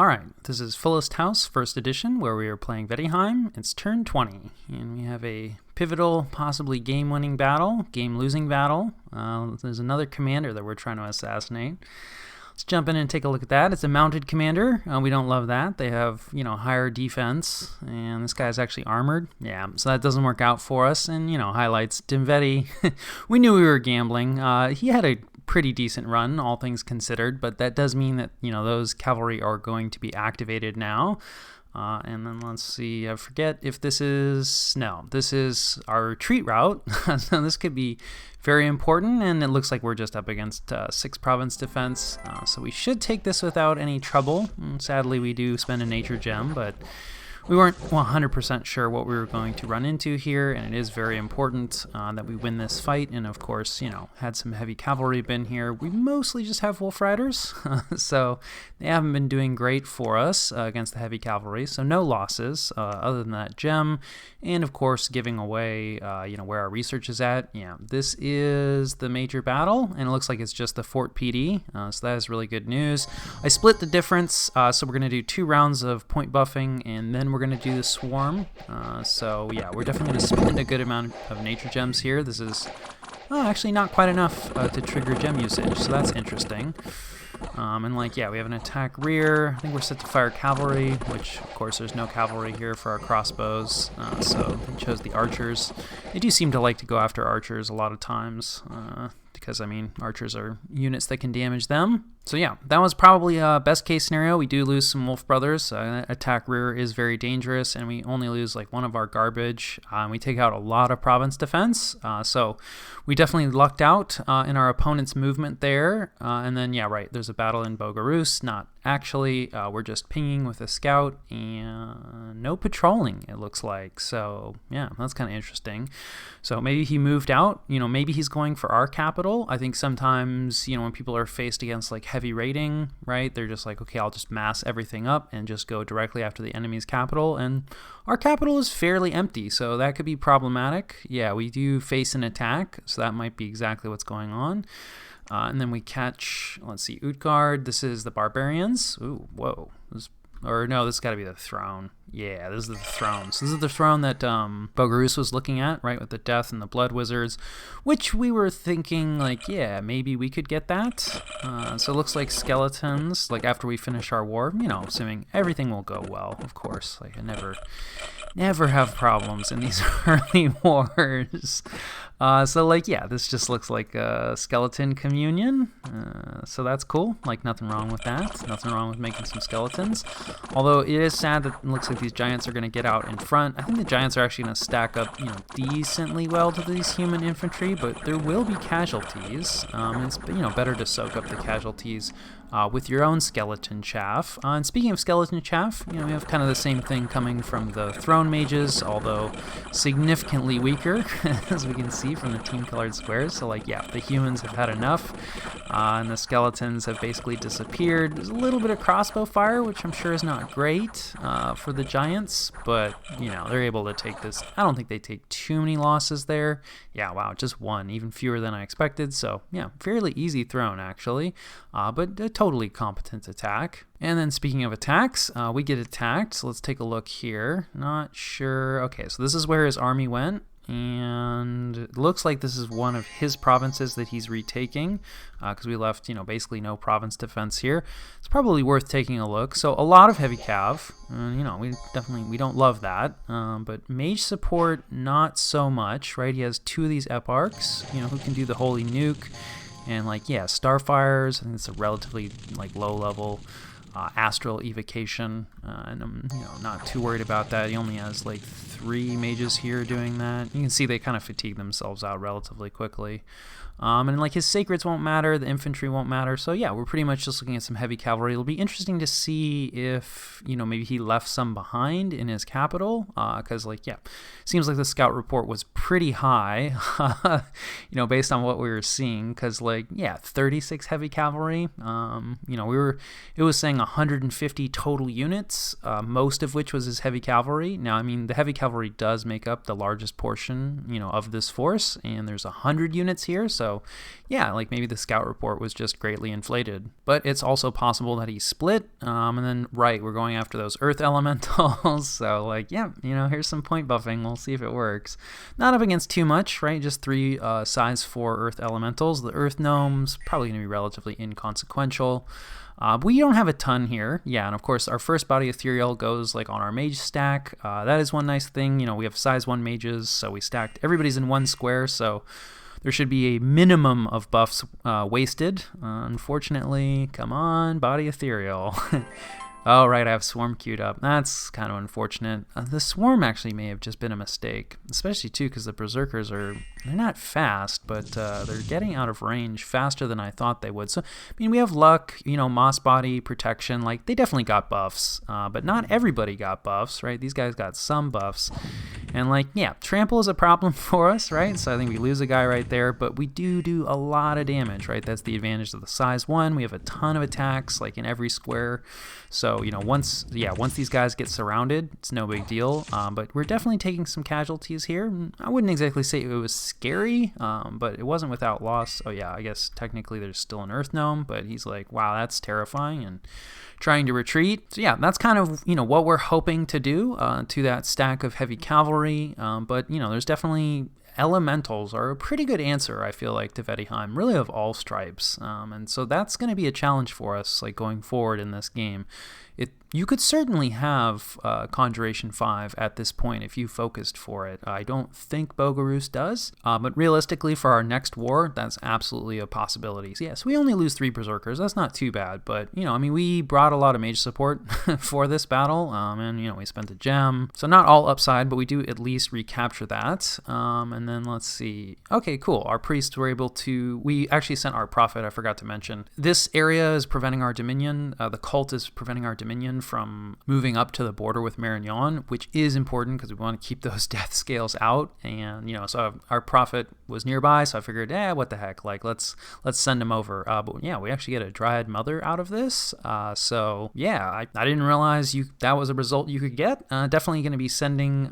Alright, this is Fullest House, 1st edition, where we are playing Vaettiheim. It's turn 20, and we have a pivotal, possibly game-winning battle, game-losing battle. There's another commander that we're trying to assassinate. Let's jump in and take a look at that. It's a mounted commander. We don't love that. They have, higher defense, and this guy's actually armored. Yeah, so that doesn't work out for us, and, highlights Dinvetti. We knew we were gambling. He had a pretty decent run, all things considered, but that does mean that, those cavalry are going to be activated now. And then let's see, I forget if this is our retreat route. So this could be very important, and it looks like we're just up against 6 province defense, so we should take this without any trouble. Sadly, we do spend a nature gem, but we weren't 100% sure what we were going to run into here, and it is very important that we win this fight. And of course, had some heavy cavalry been here, we mostly just have wolf riders, so they haven't been doing great for us against the heavy cavalry. So no losses other than that gem, and of course giving away where our research is at. Yeah, this is the major battle, and it looks like it's just the Fort PD, so that is really good news. I split the difference, so we're going to do 2 rounds of point buffing, and then we're going to do the swarm. So yeah, we're definitely going to spend a good amount of nature gems here. This is actually not quite enough to trigger gem usage, so that's interesting. And we have an attack rear. I think we're set to fire cavalry, which of course there's no cavalry here for our crossbows, so we chose the archers. They do seem to like to go after archers a lot of times, because archers are units that can damage them. So yeah, that was probably a best case scenario. We do lose some wolf brothers. Attack rear is very dangerous, and we only lose like one of our garbage. We take out a lot of province defense, so we definitely lucked out in our opponent's movement there. And then yeah, right, there's a battle in Bogarus. Not actually, we're just pinging with a scout and no patrolling, it looks like. So yeah, that's kind of interesting. So maybe he moved out, maybe he's going for our capital. I think sometimes, when people are faced against like heavy raiding, right, they're just like, okay, I'll just mass everything up and just go directly after the enemy's capital, and our capital is fairly empty, so that could be problematic. Yeah, we do face an attack, so that might be exactly what's going on. And then we catch, let's see, Utgard. This is the barbarians. Ooh, whoa. This has got to be the throne. Yeah, this is the throne. So this is the throne that Bogarus was looking at, right, with the death and the blood wizards, which we were thinking, like, yeah, maybe we could get that. So it looks like skeletons, like after we finish our war, assuming everything will go well, of course. Like, I never have problems in these early wars. So like, yeah, this just looks like a skeleton communion. So that's cool. Like, nothing wrong with that. Nothing wrong with making some skeletons. Although it is sad that it looks like these giants are going to get out in front. I think the giants are actually going to stack up, decently well to these human infantry, but there will be casualties. It's better to soak up the casualties with your own skeleton chaff. And speaking of skeleton chaff, we have kind of the same thing coming from the throne mages, although significantly weaker, as we can see from the team colored squares. So like, yeah, the humans have had enough, and the skeletons have basically disappeared. There's a little bit of crossbow fire, which I'm sure is not great for the giants, but they're able to take this. I don't think they take too many losses there. Yeah, wow, just 1, even fewer than I expected. So yeah, fairly easy throne actually, but a totally competent attack. And then speaking of attacks, we get attacked. So let's take a look here. Not sure. Okay, so this is where his army went. And it looks like this is one of his provinces that he's retaking, because we left, basically no province defense here. It's probably worth taking a look. So a lot of heavy cav, we don't love that, but mage support, not so much, right? He has 2 of these eparchs, who can do the holy nuke, and like, yeah, starfires. I think it's a relatively like low level astral evocation, and I'm not too worried about that. He only has like 3 mages here doing that. You can see they kind of fatigue themselves out relatively quickly. And like his sacreds won't matter, the infantry won't matter. So yeah, we're pretty much just looking at some heavy cavalry. It'll be interesting to see if, maybe he left some behind in his capital, because like, yeah, seems like the scout report was pretty high, based on what we were seeing, because like, yeah, 36 heavy cavalry. It was saying 150 total units, most of which was his heavy cavalry. Now, I mean, the heavy cavalry does make up the largest portion, of this force, and there's 100 units here, so yeah, like maybe the scout report was just greatly inflated. But it's also possible that he split, and then, right, we're going after those earth elementals, so like, yeah, here's some point buffing. We'll see if it works. Not up against too much, right? Just 3 size 4 earth elementals. The earth gnomes, probably going to be relatively inconsequential. We don't have a ton here. Yeah, and of course, our first body ethereal goes like on our mage stack. That is one nice thing. We have size 1 mages, so we stacked, everybody's in 1 square, so there should be a minimum of buffs wasted. Unfortunately, come on, body ethereal. Oh, right, I have Swarm queued up. That's kind of unfortunate. The Swarm actually may have just been a mistake, especially, too, because the Berserkers they're not fast, but they're getting out of range faster than I thought they would. So, I mean, we have luck, Moss Body, Protection, like, they definitely got buffs, but not everybody got buffs, right? These guys got some buffs. And, like, yeah, Trample is a problem for us, right? So I think we lose a guy right there, but we do a lot of damage, right? That's the advantage of the size 1. We have a ton of attacks, like, in every square. So, once these guys get surrounded, it's no big deal. But we're definitely taking some casualties here. I wouldn't exactly say it was scary, but it wasn't without loss. Oh, yeah, I guess technically there's still an Earth Gnome, but he's like, wow, that's terrifying, and trying to retreat. So, yeah, that's kind of, what we're hoping to do to that stack of heavy cavalry. But, there's definitely... Elementals are a pretty good answer, I feel like, to Vaettiheim, really of all stripes. And so that's going to be a challenge for us, like, going forward in this game. You could certainly have Conjuration 5 at this point if you focused for it. I don't think Bogarus does, but realistically for our next war, that's absolutely a possibility. So, yes, we only lose 3 Berserkers. That's not too bad, but, I mean, we brought a lot of mage support for this battle, and, we spent a gem. So not all upside, but we do at least recapture that. And then let's see. Okay, cool. Our priests were able to... We actually sent our prophet, I forgot to mention. This area is preventing our dominion. The cult is preventing our dominion from moving up to the border with Marignon, which is important because we want to keep those death scales out. And so our prophet was nearby, so I figured, what the heck, like let's send him over. But yeah, we actually get a Dryad Mother out of this. So yeah, I didn't realize that was a result you could get. Definitely going to be sending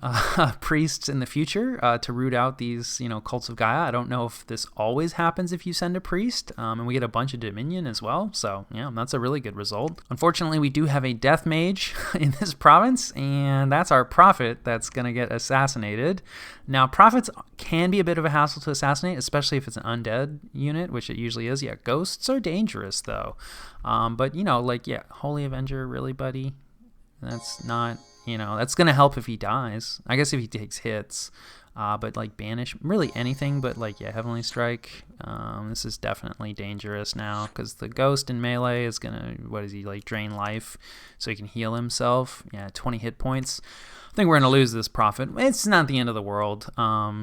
priests in the future to root out these cults of Gaia. I don't know if this always happens if you send a priest, and we get a bunch of dominion as well. So yeah, that's a really good result. Unfortunately, we do have a death mage in this province, and that's our prophet that's going to get assassinated. Now, prophets can be a bit of a hassle to assassinate, especially if it's an undead unit, which it usually is. Yeah, ghosts are dangerous, though. But, Holy Avenger, really, buddy? That's not, that's going to help if he dies. I guess if he takes hits. But like banish, really anything but Heavenly Strike. This is definitely dangerous now because the ghost in melee is gonna, drain life so he can heal himself. Yeah, 20 hit points. I think we're going to lose this prophet. It's not the end of the world.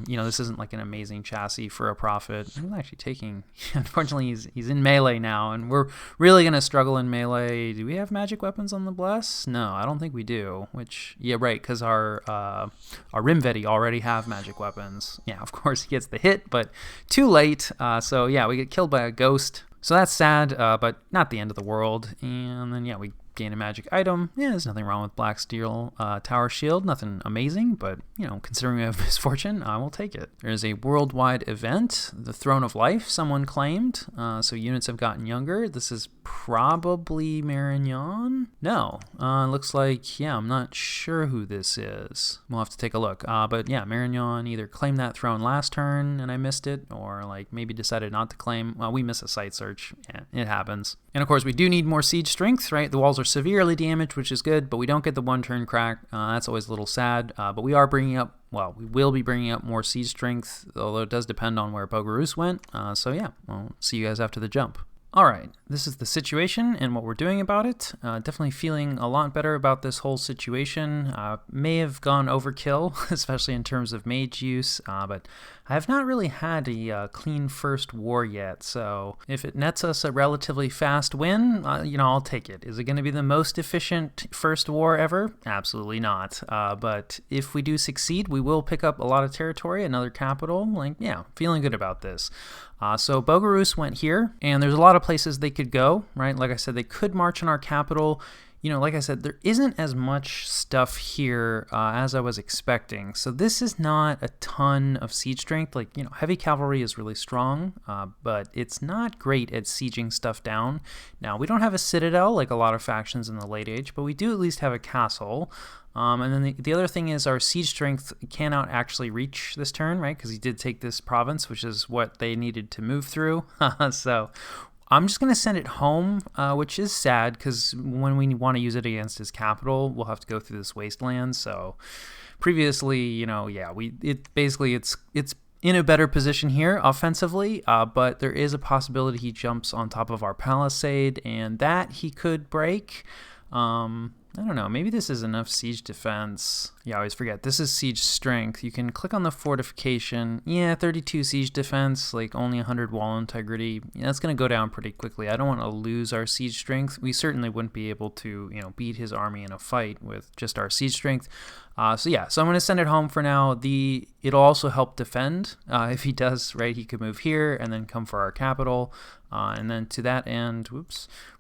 This isn't like an amazing chassis for a prophet. He's actually taking... Unfortunately, he's in melee now, and we're really going to struggle in melee. Do we have magic weapons on the Bless? No, I don't think we do. Which, yeah, right, because our Rimvetti already have magic weapons. Yeah, of course, he gets the hit, but too late. So, yeah, we get killed by a ghost. So that's sad, but not the end of the world. And then, yeah, we gain a magic item. Yeah, there's nothing wrong with Black Steel Tower Shield. Nothing amazing, but, considering we have Misfortune, I will take it. There's a worldwide event, the Throne of Life, someone claimed. So units have gotten younger. This is probably Marignon? No. Looks like, yeah, I'm not sure who this is. We'll have to take a look. But yeah, Marignon either claimed that throne last turn and I missed it, or maybe decided not to claim. Well, we miss a site search. Yeah, it happens. And of course, we do need more siege strength, right? The walls are severely damaged, which is good, but we don't get the 1-turn crack. That's always a little sad, but we are bringing up, we will be bringing up more siege strength, although it does depend on where Bogarus went. So yeah, we'll see you guys after the jump. All right, this is the situation and what we're doing about it. Definitely feeling a lot better about this whole situation. May have gone overkill, especially in terms of mage use, but I have not really had a clean first war yet, so if it nets us a relatively fast win, I'll take it. Is it going to be the most efficient first war ever? Absolutely not. But if we do succeed, we will pick up a lot of territory, another capital. Feeling good about this. So Bogarus went here, and there's a lot of places they could go, right? Like I said, they could march on our capital. Like I said, there isn't as much stuff here as I was expecting. So this is not a ton of siege strength. Like, heavy cavalry is really strong, but it's not great at sieging stuff down. Now, we don't have a citadel like a lot of factions in the late age, but we do at least have a castle. And then the other thing is our siege strength cannot actually reach this turn, right? Because he did take this province, which is what they needed to move through. So I'm just going to send it home, which is sad because when we want to use it against his capital, we'll have to go through this wasteland. So previously, it's in a better position here offensively, but there is a possibility he jumps on top of our palisade and that he could break. I don't know, maybe this is enough siege defense. Yeah, I always forget. This is siege strength. You can click on the fortification. Yeah, 32 siege defense, like only 100 wall integrity. That's going to go down pretty quickly. I don't want to lose our siege strength. We certainly wouldn't be able to, beat his army in a fight with just our siege strength. So I'm going to send it home for now. It'll also help defend. If he does, right, he could move here and then come for our capital. And then to that end,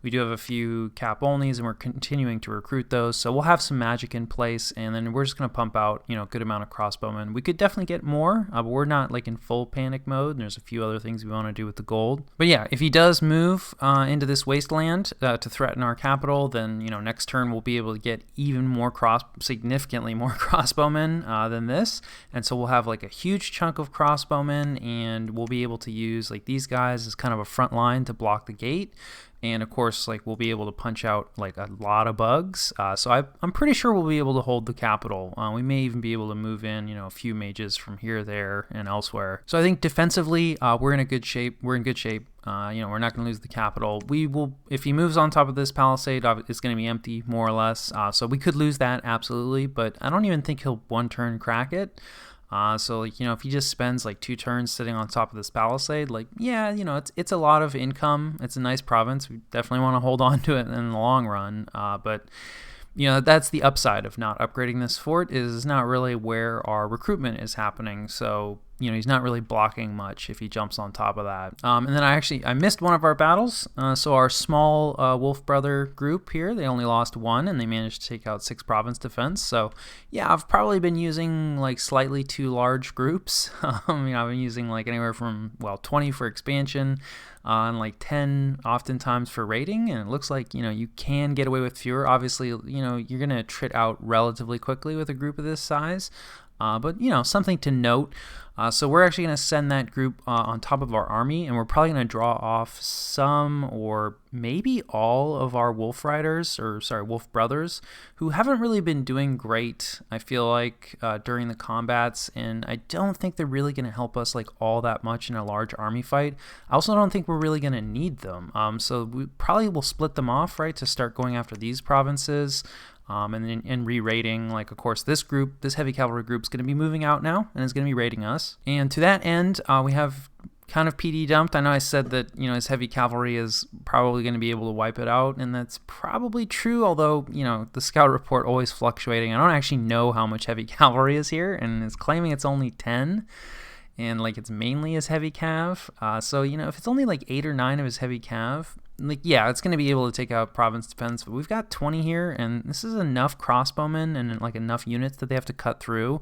we do have a few cap onlys and we're continuing to recruit those. So we'll have some magic in place and then we're just going to pump out, a good amount of crossbowmen. We could definitely get more, but we're not like in full panic mode. There's a few other things we want to do with the gold. But yeah, if he does move into this wasteland to threaten our capital, then, next turn we'll be able to get even more significantly more crossbowmen than this. And so we'll have like a huge chunk of crossbowmen and we'll be able to use like these guys as kind of a front line to block the gate. And of course, like we'll be able to punch out like a lot of bugs. So I'm pretty sure we'll be able to hold the capital. We may even be able to move in, a few mages from here, there, and elsewhere. So I think defensively, we're in a good shape. We're in good shape. We're not going to lose the capital. We will, if he moves on top of this palisade, it's going to be empty more or less. So we could lose that absolutely, but I don't even think he'll one turn crack it. If he just spends like 2 turns sitting on top of this palisade, it's a lot of income. It's a nice province. We definitely want to hold on to it in the long run. But that's the upside of not upgrading this fort is not really where our recruitment is happening. So, he's not really blocking much if he jumps on top of that. And then I missed one of our battles. So our small Wolf Brother group here, they only lost 1 and they managed to take out 6 province defense. So yeah, I've probably been using like slightly too large groups. I've been using like anywhere from 20 for expansion and like 10 oftentimes for raiding. And it looks like, you can get away with fewer. Obviously, you're going to trit out relatively quickly with a group of this size. But something to note. So we're actually going to send that group on top of our army, and we're probably going to draw off some or maybe all of our Wolf Brothers, who haven't really been doing great, I feel like, during the combats, and I don't think they're really going to help us like all that much in a large army fight. I also don't think we're really going to need them. So we probably will split them off, right, to start going after these provinces. And re-raiding, like, of course, this heavy cavalry group is going to be moving out now and is going to be raiding us. And to that end, we have kind of PD dumped. I know I said that, his heavy cavalry is probably going to be able to wipe it out, and that's probably true, although, the scout report always fluctuating. I don't actually know how much heavy cavalry is here, and it's claiming it's only 10. And like it's mainly his heavy cav. So if it's only like 8 or 9 of his heavy cav, it's going to be able to take out province defense. But we've got 20 here, and this is enough crossbowmen and like enough units that they have to cut through.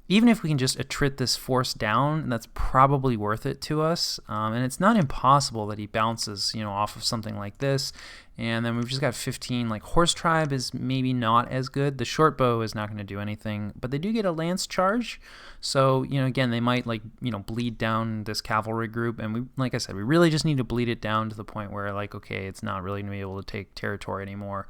Even if we can just attrit this force down, that's probably worth it to us. And it's not impossible that he bounces, off of something like this. And then we've just got 15. Like Horse Tribe is maybe not as good. The short bow is not going to do anything, but they do get a lance charge. So, again, they might bleed down this cavalry group. And we, like I said, we really just need to bleed it down to the point where it's not really going to be able to take territory anymore.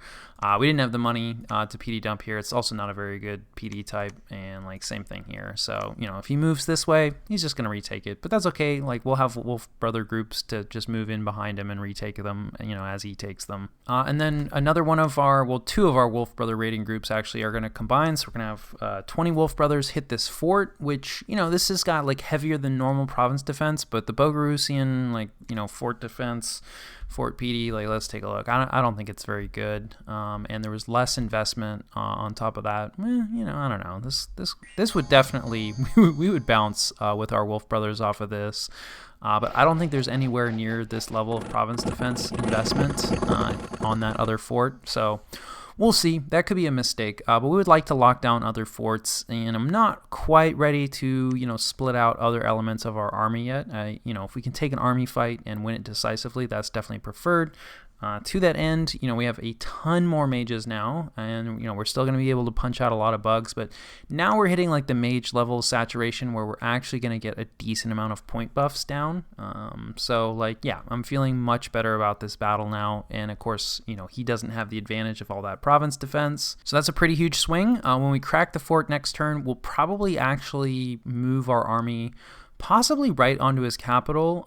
We didn't have the money to PD dump here. It's also not a very good PD type, and same thing here. So, if he moves this way, he's just going to retake it. But that's okay. We'll have Wolf Brother groups to just move in behind him and retake them, as he takes them. And then two of our Wolf Brother raiding groups actually are going to combine. So we're going to have 20 Wolf Brothers hit this fort, which, this has got heavier than normal province defense, but the Bogarusian, fort defense, Fort PD, let's take a look. I don't think it's very good. And there was less investment on top of that. I don't know. This would definitely, we would bounce with our Wolf Brothers off of this. But I don't think there's anywhere near this level of province defense investment on that other fort. So we'll see. That could be a mistake. But we would like to lock down other forts, and I'm not quite ready to, split out other elements of our army yet. If we can take an army fight and win it decisively, that's definitely preferred. To that end, we have a ton more mages now, and we're still going to be able to punch out a lot of bugs, but now we're hitting like the mage level saturation where we're actually going to get a decent amount of point buffs down. I'm feeling much better about this battle now, and of course, he doesn't have the advantage of all that province defense, so that's a pretty huge swing. When we crack the fort next turn, we'll probably actually move our army possibly right onto his capital.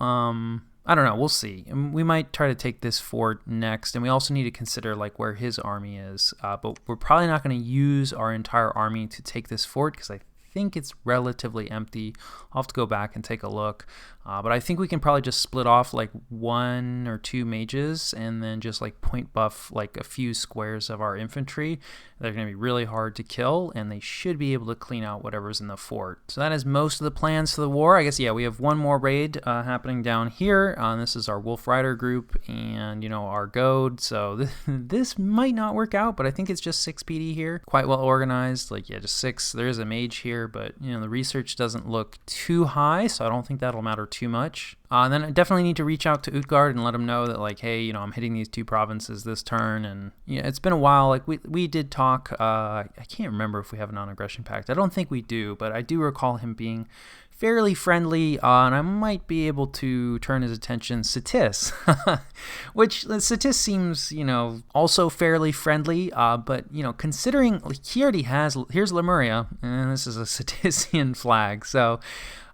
I don't know. We'll see. We might try to take this fort next, and we also need to consider like where his army is. But we're probably not going to use our entire army to take this fort because I think it's relatively empty. I'll have to go back and take a look. But I think we can probably just split off like 1 or 2 mages and then just like point buff like a few squares of our infantry. They're going to be really hard to kill, and they should be able to clean out whatever's in the fort. So that is most of the plans for the war. I guess, we have one more raid happening down here. This is our Wolf Rider group and, our goad. So this might not work out, but I think it's just 6 PD here. Quite well organized. Just 6. There is a mage here, but, the research doesn't look too high, so I don't think that'll matter too much. And then I definitely need to reach out to Utgard and let him know that, like, hey, I'm hitting these 2 provinces this turn. And it's been a while. Like, we did talk. I can't remember if we have a non-aggression pact. I don't think we do, but I do recall him being fairly friendly, and I might be able to turn his attention Satis, which Satis seems, also fairly friendly, but, considering he already here's Lemuria, and this is a Satisian flag, so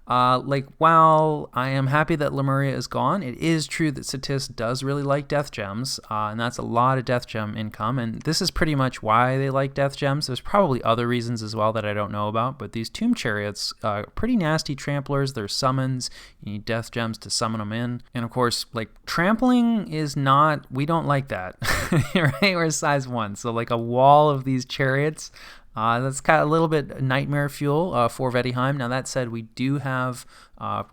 while I am happy that Lemuria is gone, it is true that Satis does really like death gems, and that's a lot of death gem income, and this is pretty much why they like death gems. There's probably other reasons as well that I don't know about, but these tomb chariots, pretty nasty tramplers. They're summons. You need death gems to summon them in, and of course, trampling is not, we don't like that, right? We're size 1, so a wall of these chariots, that's kind of a little bit nightmare fuel for Vaettiheim. Now, that said, we do have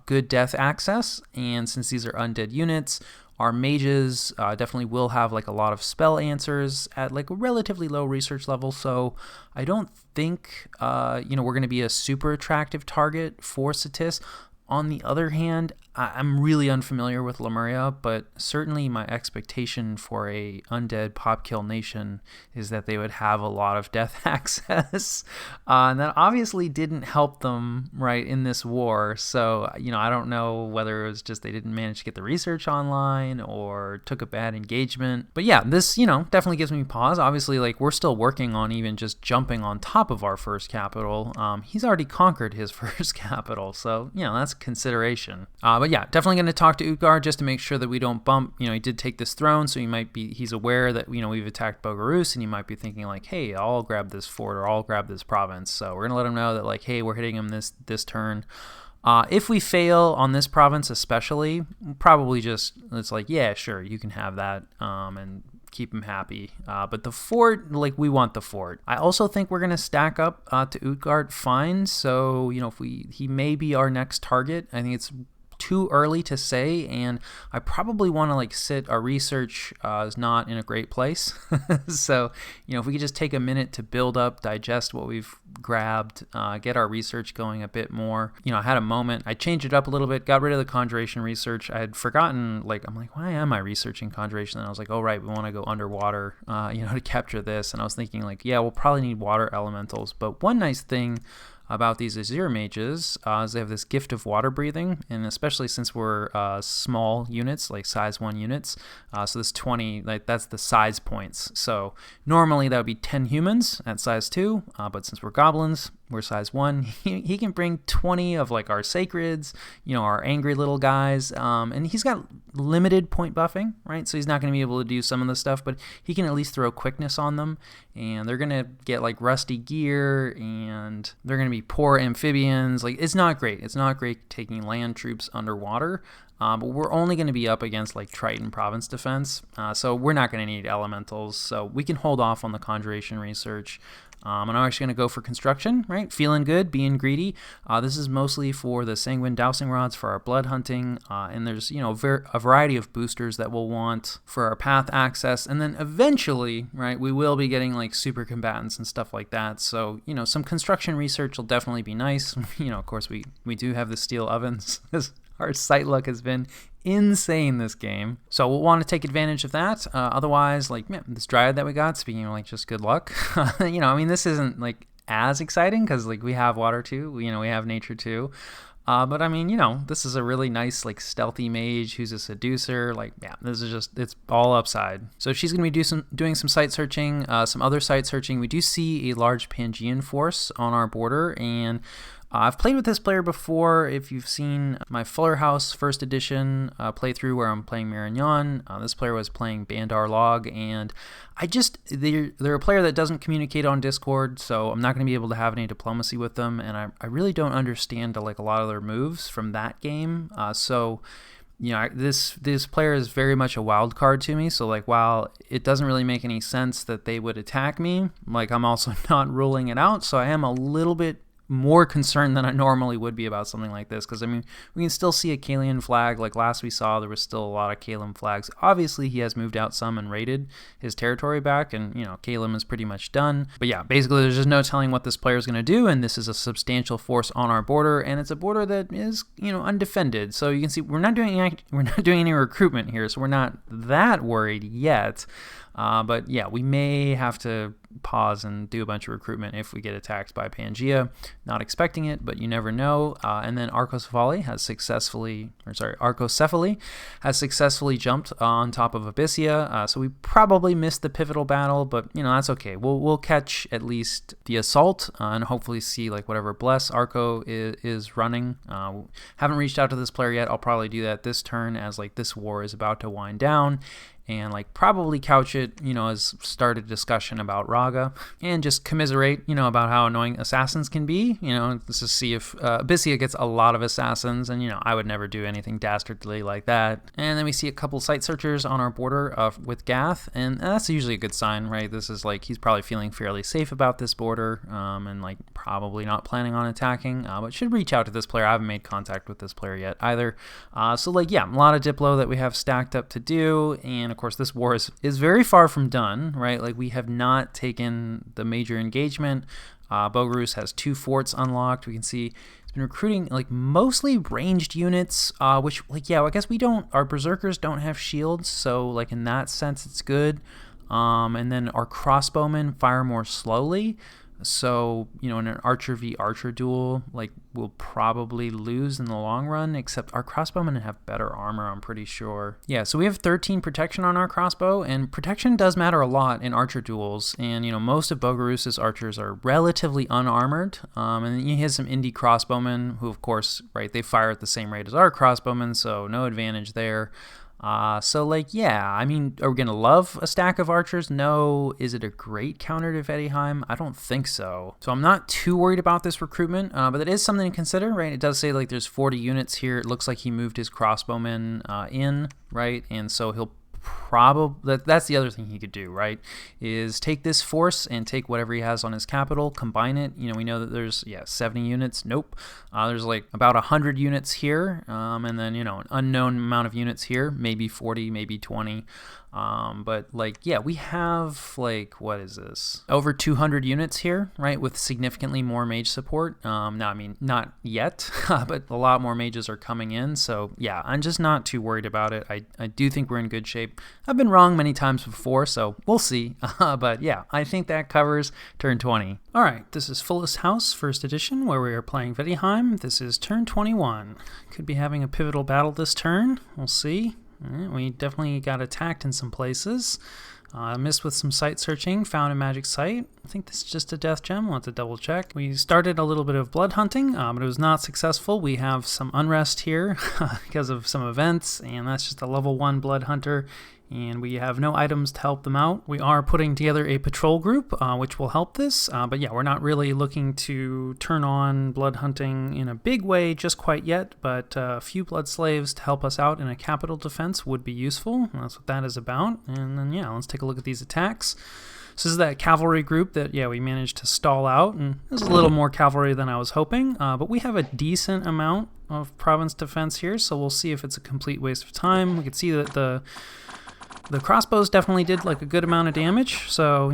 good death access, and since these are undead units, our mages definitely will have a lot of spell answers at a relatively low research level, so I don't think we're going to be a super attractive target for Satis. On the other hand, I'm really unfamiliar with Lemuria, but certainly my expectation for a undead pop kill nation is that they would have a lot of death access, and that obviously didn't help them right in this war. So I don't know whether it was just they didn't manage to get the research online or took a bad engagement. But yeah, this definitely gives me pause. Obviously, we're still working on even just jumping on top of our first capital. He's already conquered his first capital, so that's consideration. But yeah, definitely going to talk to Utgard just to make sure that we don't bump. He did take this throne, so he's aware that we've attacked Bogarus, and he might be thinking hey, I'll grab this fort or I'll grab this province. So we're going to let him know that hey, we're hitting him this turn. If we fail on this province especially, probably just it's yeah, sure, you can have that, and keep him happy. But the fort, we want the fort. I also think we're going to stack up to Utgard fine. So, if he may be our next target. I think it's too early to say, and I probably want to sit our research is not in a great place. So if we could just take a minute to build up, digest what we've grabbed, get our research going a bit more. I had a moment, I changed it up a little bit, got rid of the conjuration research. I had forgotten, I'm why am I researching conjuration? And I was oh right, we want to go underwater to capture this. And I was thinking yeah, we'll probably need water elementals. But one nice thing about these Azure mages is they have this gift of water breathing, and especially since we're small units, size 1 units, so this 20, that's the size points. So normally that would be 10 humans at size 2, but since we're goblins, we're size 1. He can bring 20 of our sacreds, our angry little guys, and he's got limited point buffing, right? So he's not going to be able to do some of the stuff, but he can at least throw quickness on them, and they're going to get rusty gear, and they're going to be poor amphibians. It's not great. It's not great taking land troops underwater. But we're only going to be up against Triton province defense, so we're not going to need elementals. So we can hold off on the conjuration research. And I'm actually going to go for construction, right? Feeling good, being greedy. This is mostly for the sanguine dowsing rods for our blood hunting, and there's a variety of boosters that we'll want for our path access, and then eventually, right, we will be getting like super combatants and stuff like that. So some construction research will definitely be nice. Of course we do have the steel ovens. Our sight luck has been insane this game, so we'll want to take advantage of that. Otherwise, like this dryad that we got, speaking of like just good luck, this isn't like as exciting because like we have water too, we have nature too. But this is a really nice like stealthy mage who's a seducer. Like, yeah, this is just, it's all upside. So she's going to be doing some site searching, some other site searching. We do see a large Pangean force on our border, and I've played with this player before. If you've seen my Fuller House first edition playthrough where I'm playing Marignon, this player was playing Bandar Log, and they're a player that doesn't communicate on Discord, so I'm not going to be able to have any diplomacy with them, and I really don't understand like a lot of their moves from that game. This player is very much a wild card to me. So like, while it doesn't really make any sense that they would attack me, like I'm also not ruling it out. So I am a little bit more concerned than I normally would be about something like this, because we can still see a Kalian flag. Like last we saw, there was still a lot of Kalim flags. Obviously he has moved out some and raided his territory back, and Kalim is pretty much done. But yeah, basically there's just no telling what this player is going to do, and this is a substantial force on our border, and it's a border that is undefended. So you can see we're not doing any recruitment here, so we're not that worried yet. But yeah, we may have to pause and do a bunch of recruitment if we get attacked by Pangea. Not expecting it, but you never know. And then Arcocephaly has successfully jumped on top of Abyssia. So we probably missed the pivotal battle, but that's okay. We'll catch at least the assault and hopefully see like whatever bless Arco is running. Haven't reached out to this player yet. I'll probably do that this turn as like this war is about to wind down, and like probably couch it, as start a discussion about Raga and just commiserate, about how annoying assassins can be. Let's just see if Abyssia gets a lot of assassins, and I would never do anything dastardly like that. And then we see a couple site searchers on our border with Gath, and that's usually a good sign, right? This is like he's probably feeling fairly safe about this border, and like probably not planning on attacking, but should reach out to this player. I haven't made contact with this player yet either. So like, yeah, a lot of Diplo that we have stacked up to do, and of course this war is very far from done, right? Like we have not taken the major engagement. Bogarus has 2 forts unlocked. We can see he's been recruiting like mostly ranged units, which like, yeah, I guess our berserkers don't have shields, so like in that sense it's good. And then our crossbowmen fire more slowly. So, in an archer v archer duel, like we'll probably lose in the long run, except our crossbowmen have better armor, I'm pretty sure. Yeah, so we have 13 protection on our crossbow, and protection does matter a lot in archer duels. And, most of Bogarus's archers are relatively unarmored. And then he has some indie crossbowmen who, of course, right, they fire at the same rate as our crossbowmen, so no advantage there. So like, yeah, are we going to love a stack of archers? No. Is it a great counter to Vaettiheim? I don't think so. So I'm not too worried about this recruitment, but it is something to consider, right? It does say like there's 40 units here. It looks like he moved his crossbowmen in, right? And so he'll probably, that's the other thing he could do, right, is take this force and take whatever he has on his capital, combine it. We know that there's 70 units. Nope. There's like about 100 units here, and then an unknown amount of units here, maybe 40, maybe 20. But like, yeah, we have like, what is this? Over 200 units here, right? With significantly more mage support. No, not yet, but a lot more mages are coming in. So yeah, I'm just not too worried about it. I do think we're in good shape. I've been wrong many times before, so we'll see. But yeah, I think that covers turn 20. All right, this is Fullest House, first edition, where we are playing Vaettiheim. This is turn 21. Could be having a pivotal battle this turn. We'll see. We definitely got attacked in some places. Missed with some site searching, found a magic site. I think this is just a death gem. We'll have to double check. We started a little bit of blood hunting, but it was not successful. We have some unrest here because of some events, and that's just a level 1 blood hunter, and we have no items to help them out. We are putting together a patrol group, which will help this, but yeah, we're not really looking to turn on blood hunting in a big way just quite yet, but a few blood slaves to help us out in a capital defense would be useful. That's what that is about. And then yeah, let's take a look at these attacks. So this is that cavalry group that, we managed to stall out, and this is a little more cavalry than I was hoping, but we have a decent amount of province defense here, so we'll see if it's a complete waste of time. We can see that the crossbows definitely did like a good amount of damage, so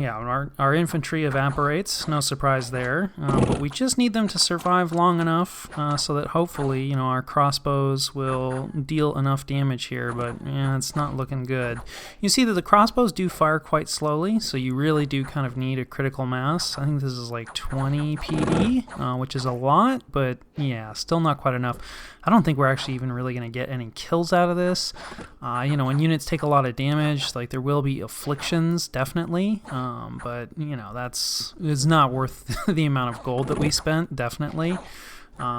our infantry evaporates, no surprise there, but we just need them to survive long enough so that hopefully, our crossbows will deal enough damage here, but it's not looking good. You see that the crossbows do fire quite slowly, so you really do kind of need a critical mass. I think this is like 20 PD, which is a lot, but still not quite enough. I don't think we're actually even really going to get any kills out of this. When units take a lot of damage, like there will be afflictions, definitely. But, it's not worth the amount of gold that we spent, definitely.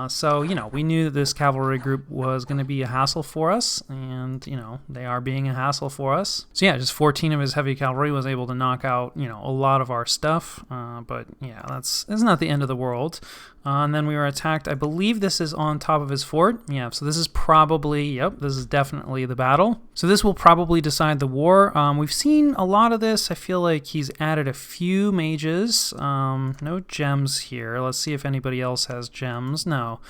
So, we knew that this cavalry group was going to be a hassle for us, and, they are being a hassle for us. So, just 14 of his heavy cavalry was able to knock out, a lot of our stuff, but, it's not the end of the world. And then we were attacked. I believe this is on top of his fort. So this is probably, this is definitely the battle. So this will probably decide the war. We've seen a lot of this. I feel like he's added a few mages. No gems here. Let's see if anybody else has gems. No.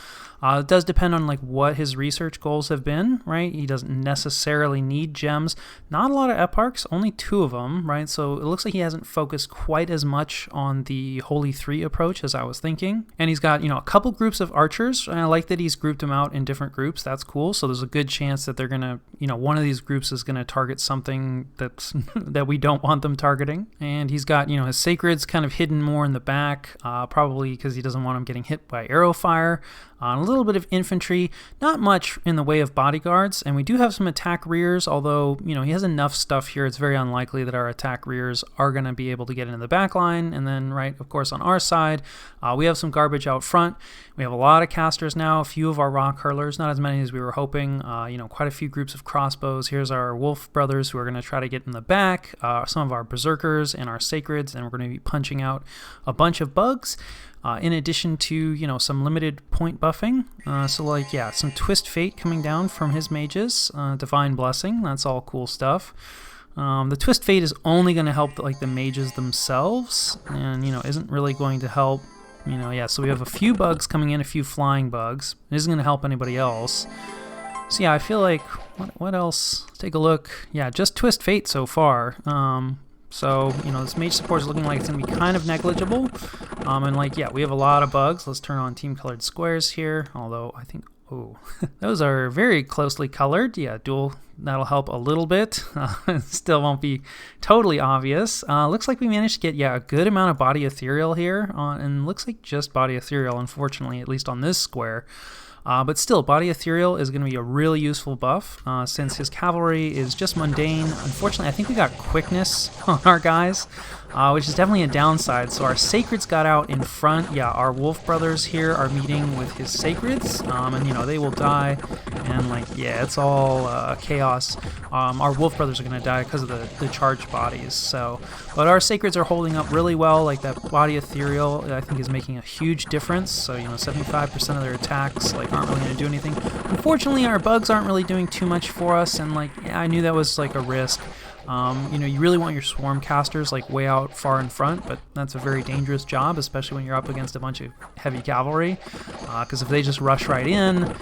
It does depend on like what his research goals have been, right? He doesn't necessarily need gems. Not a lot of eparchs, only 2 of them, right? So it looks like he hasn't focused quite as much on the Holy 3 approach as I was thinking. And he's got, a couple groups of archers, and I like that he's grouped them out in different groups. That's cool. So there's a good chance that they're going to, one of these groups is going to target something that's that we don't want them targeting. And he's got, his sacreds kind of hidden more in the back, probably because he doesn't want them getting hit by arrow fire. A little bit of infantry, not much in the way of bodyguards, and we do have some attack rears, although, he has enough stuff here, it's very unlikely that our attack rears are going to be able to get into the back line. And then, right, of course, on our side, we have some garbage out front. We have a lot of casters now, a few of our rock hurlers, not as many as we were hoping, quite a few groups of crossbows. Here's our wolf brothers who are going to try to get in the back, some of our berserkers and our sacreds, and we're going to be punching out a bunch of bugs. In addition to, some limited point buffing. Some Twist Fate coming down from his mages. Divine Blessing, that's all cool stuff. The Twist Fate is only going to help the mages themselves, and, isn't really going to help, so we have a few bugs coming in, a few flying bugs. It isn't going to help anybody else. So I feel like, what else? Let's take a look. Just Twist Fate so far. So, this mage support is looking like it's going to be kind of negligible. We have a lot of bugs. Let's turn on team colored squares here, although I think, those are very closely colored. Dual, that'll help a little bit. It still won't be totally obvious. Looks like we managed to get, a good amount of body ethereal here, and looks like just body ethereal, unfortunately, at least on this square. But still, body ethereal is going to be a really useful buff since his cavalry is just mundane. Unfortunately, I think we got quickness on our guys, which is definitely a downside. So our sacreds got out in front. Our wolf brothers here are meeting with his sacreds, and they will die. And it's all chaos. Our wolf brothers are going to die because of the charged bodies. But our sacreds are holding up really well. That body ethereal, I think, is making a huge difference. So 75% of their attacks aren't really going to do anything. Unfortunately, our bugs aren't really doing too much for us, and I knew that was a risk. You really want your swarm casters way out far in front, but that's a very dangerous job, especially when you're up against a bunch of heavy cavalry, because if they just rush right in,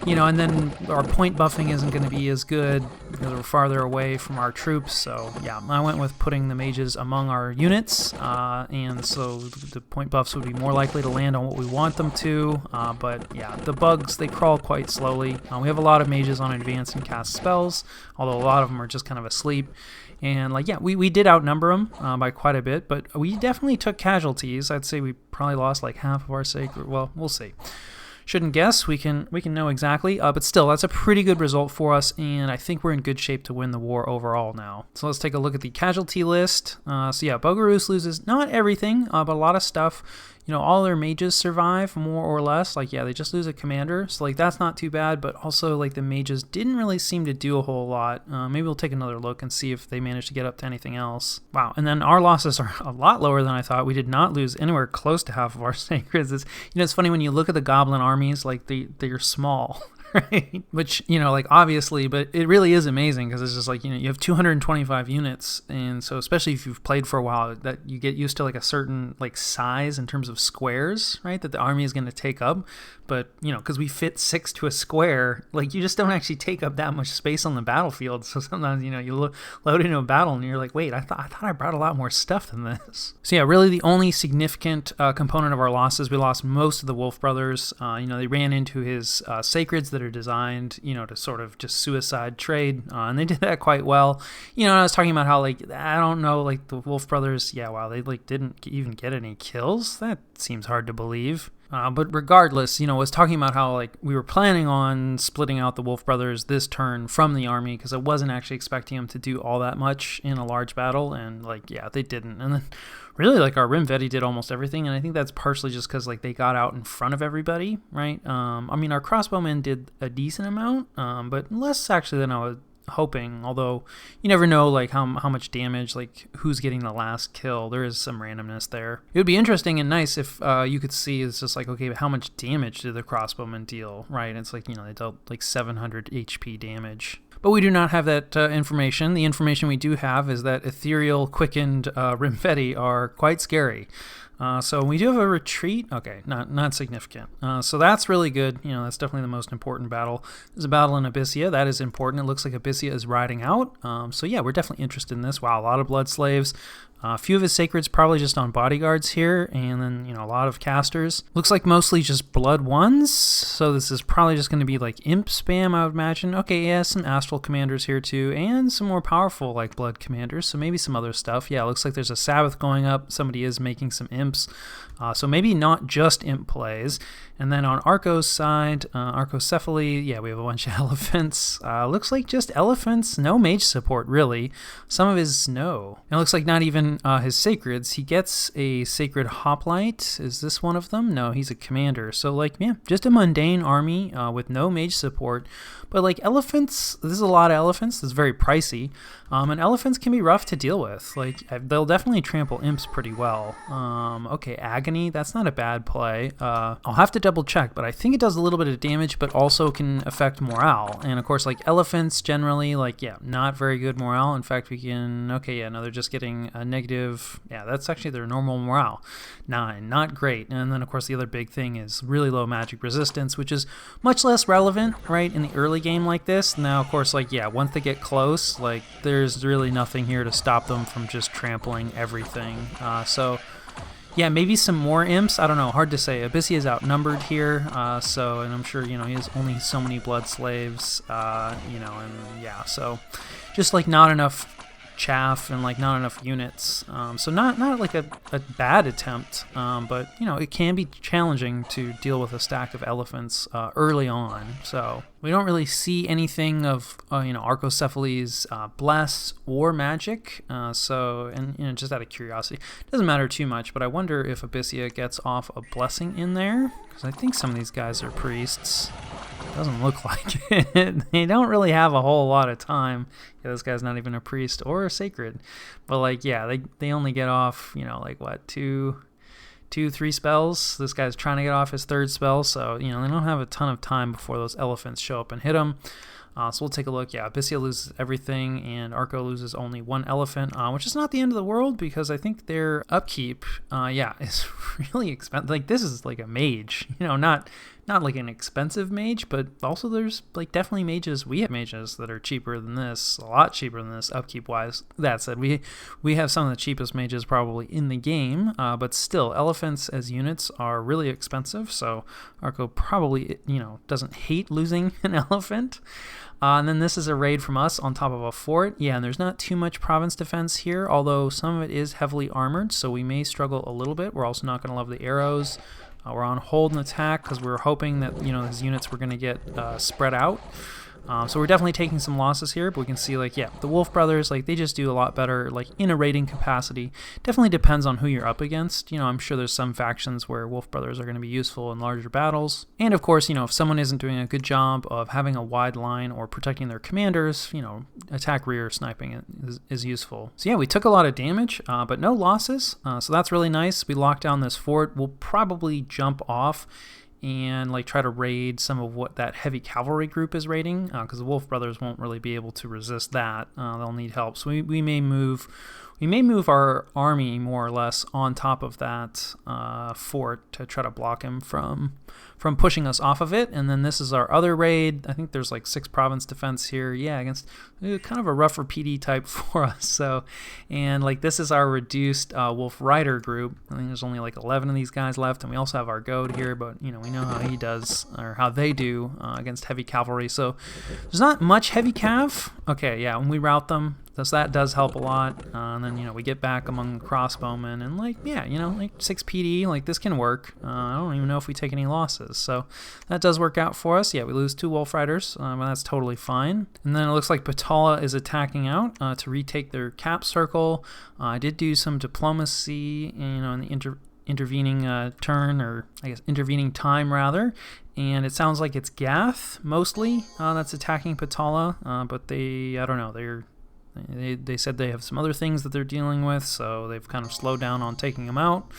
and then our point buffing isn't going to be as good because we're farther away from our troops. So I went with putting the mages among our units, and so the point buffs would be more likely to land on what we want them to. But the bugs, they crawl quite slowly. We have a lot of mages on advance and cast spells, although a lot of them are just kind of asleep. And we did outnumber them by quite a bit, but we definitely took casualties. I'd say we probably lost half of our sacred. Well, we'll see. Shouldn't guess. We can know exactly. But still, that's a pretty good result for us, and I think we're in good shape to win the war overall now. So let's take a look at the casualty list. Bogarus loses not everything, but a lot of stuff. All their mages survive, more or less. They just lose a commander. So, that's not too bad. But also, the mages didn't really seem to do a whole lot. Maybe we'll take another look and see if they managed to get up to anything else. Wow. And then our losses are a lot lower than I thought. We did not lose anywhere close to half of our sacreds. It's funny when you look at the goblin armies, they're small. right? Which, like obviously, but it really is amazing because it's just like, you have 225 units. And so especially if you've played for a while, that you get used to like a certain like size in terms of squares, right? That the army is going to take up. But, because we fit 6 to a square, like you just don't actually take up that much space on the battlefield. So sometimes, you load into a battle and you're like, wait, I thought I brought a lot more stuff than this. So yeah, really the only significant component of our losses, we lost most of the Wolf Brothers. They ran into his sacreds that are designed, to sort of just suicide trade. And they did that quite well. I was talking about how, like, I don't know, like the Wolf Brothers, yeah, wow, they like didn't even get any kills. That seems hard to believe. But regardless, was talking about how like we were planning on splitting out the Wolf Brothers this turn from the army because I wasn't actually expecting them to do all that much in a large battle, and like yeah, they didn't. And then really like our Rimvetti did almost everything, and I think that's partially just because like they got out in front of everybody, right? Our crossbowmen did a decent amount, but less actually than I was hoping, although you never know like how much damage, like who's getting the last kill. There is some randomness there. It would be interesting and nice if you could see it's just like, okay, how much damage did the crossbowmen deal, right? It's like, they dealt like 700 HP damage. But we do not have that information. The information we do have is that ethereal quickened Rimvetti are quite scary. So we do have a retreat. Okay, not significant. So that's really good. That's definitely the most important battle. There's a battle in Abyssia. That is important. It looks like Abyssia is riding out. So yeah, we're definitely interested in this. Wow, a lot of blood slaves. A few of his sacreds probably just on bodyguards here, and then, a lot of casters. Looks like mostly just blood ones, so this is probably just going to be like imp spam, I would imagine. Okay, yeah, some astral commanders here too, and some more powerful like blood commanders, so maybe some other stuff. Yeah, looks like there's a Sabbath going up. Somebody is making some imps, so maybe not just imp plays. And then on Arco's side, Arcocephaly, yeah, we have a bunch of elephants. Looks like just elephants, no mage support really. Some of his no. It looks like not even his sacreds. He gets a sacred hoplite. Is this one of them? No, he's a commander. So like, yeah, just a mundane army with no mage support. But like elephants, this is a lot of elephants. This is very pricey. And elephants can be rough to deal with. Like they'll definitely trample imps pretty well. Okay, agony, that's not a bad play. I'll have to double check, but I think it does a little bit of damage, but also can affect morale. And of course, like elephants generally, like, yeah, not very good morale. In fact, we can, okay, yeah, no, they're just getting a negative, yeah, that's actually their normal morale. 9, not great. And then of course the other big thing is really low magic resistance, which is much less relevant, right, in the early game like this. Now, of course, like, yeah, once they get close, like, there's really nothing here to stop them from just trampling everything. So yeah, maybe some more imps. I don't know. Hard to say. Abyssia is outnumbered here, and I'm sure, he has only so many blood slaves, and yeah, so just like not enough chaff and like not enough units. So not like a bad attempt, but it can be challenging to deal with a stack of elephants early on. So we don't really see anything of Arcocephaly's bless or magic. And just out of curiosity, it doesn't matter too much, but I wonder if Abyssia gets off a blessing in there, because I think some of these guys are priests. Doesn't look like it. They don't really have a whole lot of time. Yeah, this guy's not even a priest or a sacred. But like, yeah, they only get off, like what, 2-3 spells. This guy's trying to get off his 3rd spell, so they don't have a ton of time before those elephants show up and hit him. So we'll take a look. Yeah, Abyssia loses everything, and Arco loses only 1 elephant, which is not the end of the world, because I think their upkeep, is really expensive. Like, this is like a mage, not like an expensive mage, but also there's like definitely mages. We have mages that are cheaper than this, a lot cheaper than this upkeep wise. That said, we have some of the cheapest mages probably in the game, but still, elephants as units are really expensive. So Arco probably doesn't hate losing an elephant. And then this is a raid from us on top of a fort. Yeah, and there's not too much province defense here, although some of it is heavily armored, so we may struggle a little bit. We're also not going to love the arrows. We're on hold and attack because we were hoping that these units were going to get spread out. So we're definitely taking some losses here, but we can see, like, yeah, the Wolf Brothers, like, they just do a lot better, like, in a raiding capacity. Definitely depends on who you're up against. I'm sure there's some factions where Wolf Brothers are going to be useful in larger battles. And, of course, if someone isn't doing a good job of having a wide line or protecting their commanders, attack rear sniping is useful. So, yeah, we took a lot of damage, but no losses. So that's really nice. We locked down this fort. We'll probably jump off and like try to raid some of what that heavy cavalry group is raiding, because the Wolf Brothers won't really be able to resist that. They'll need help. So we may move our army more or less on top of that fort to try to block him from pushing us off of it. And then this is our other raid. I think there's like 6 province defense here. Yeah, against kind of a rougher PD type for us. So, and like this is our reduced Wolf Rider group. I think there's only like 11 of these guys left, and we also have our goat here, but we know how he does, or how they do against heavy cavalry. So there's not much heavy cav. Okay, yeah, when we rout them, so that does help a lot. And then we get back among the crossbowmen, and like 6 PD, like this can work. I don't even know if we take any losses, so that does work out for us. Yeah, we lose 2 Wolf Riders, but that's totally fine. And then it looks like Patala is attacking out to retake their cap circle. I did do some diplomacy, in the intervening turn, or I guess intervening time rather, and it sounds like it's Gath mostly that's attacking Patala, but I don't know, they said they have some other things that they're dealing with, so they've kind of slowed down on taking them out.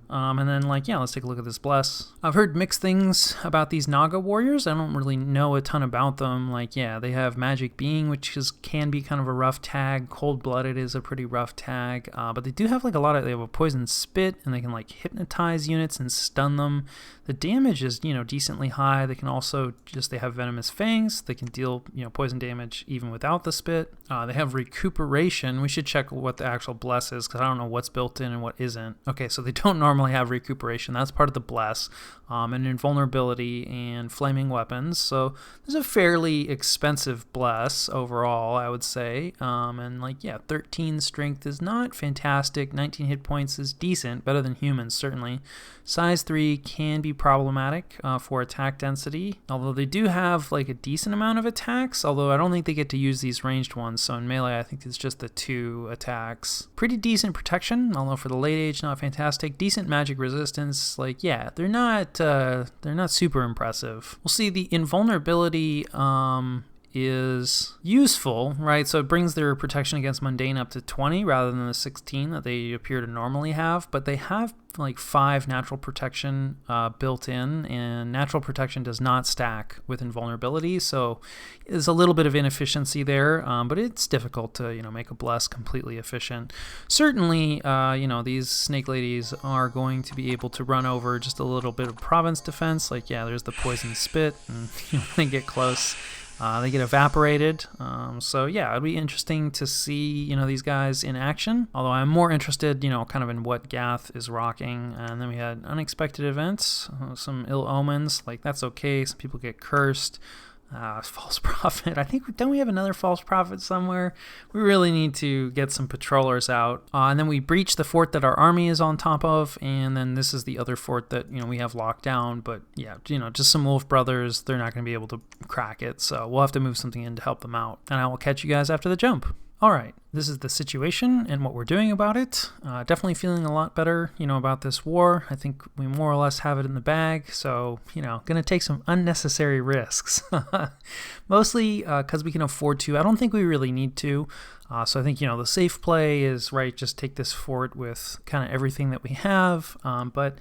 And then let's take a look at this bless. I've heard mixed things about these Naga warriors. I don't really know a ton about them. They have Magic Being, which can be kind of a rough tag. Cold-Blooded is a pretty rough tag. But they do have they have a Poison Spit, and they can hypnotize units and stun them. The damage is, decently high. They can also they have Venomous Fangs. They can deal, poison damage even without the spit. They have Recuperation. We should check what the actual bless is, because I don't know what's built in and what isn't. Okay, so they don't normally have Recuperation. That's part of the bless. And Invulnerability and Flaming Weapons. So there's a fairly expensive bless overall, I would say. And 13 strength is not fantastic. 19 hit points is decent, better than humans certainly. Size 3 can be problematic for attack density, although they do have a decent amount of attacks, although I don't think they get to use these ranged ones. So in melee, I think it's just the 2 attacks. Pretty decent protection, although for the late age, not fantastic. Decent magic resistance. They're not super impressive. We'll see the invulnerability is useful, right? So it brings their protection against mundane up to 20 rather than the 16 that they appear to normally have, but they have 5 natural protection built in, and natural protection does not stack with invulnerability, so there's a little bit of inefficiency there, but it's difficult to make a bless completely efficient. Certainly these snake ladies are going to be able to run over just a little bit of province defense. There's the Poison Spit, and they get close. They get evaporated. So yeah, it'd be interesting to see, these guys in action. Although I'm more interested, kind of in what Gath is rocking. And then we had unexpected events, some ill omens. That's okay. Some people get cursed. False prophet. I think, don't we have another false prophet somewhere? We really need to get some patrollers out. And then we breach the fort that our army is on top of, and then this is the other fort that we have locked down. But yeah, just some Wolf Brothers. They're not going to be able to crack it, so we'll have to move something in to help them out. And I will catch you guys after the jump. All right, this is the situation and what we're doing about it. Definitely feeling a lot better, about this war. I think we more or less have it in the bag. So, gonna take some unnecessary risks. Mostly because we can afford to. I don't think we really need to. So I think, the safe play is, right, just take this fort with kind of everything that we have. But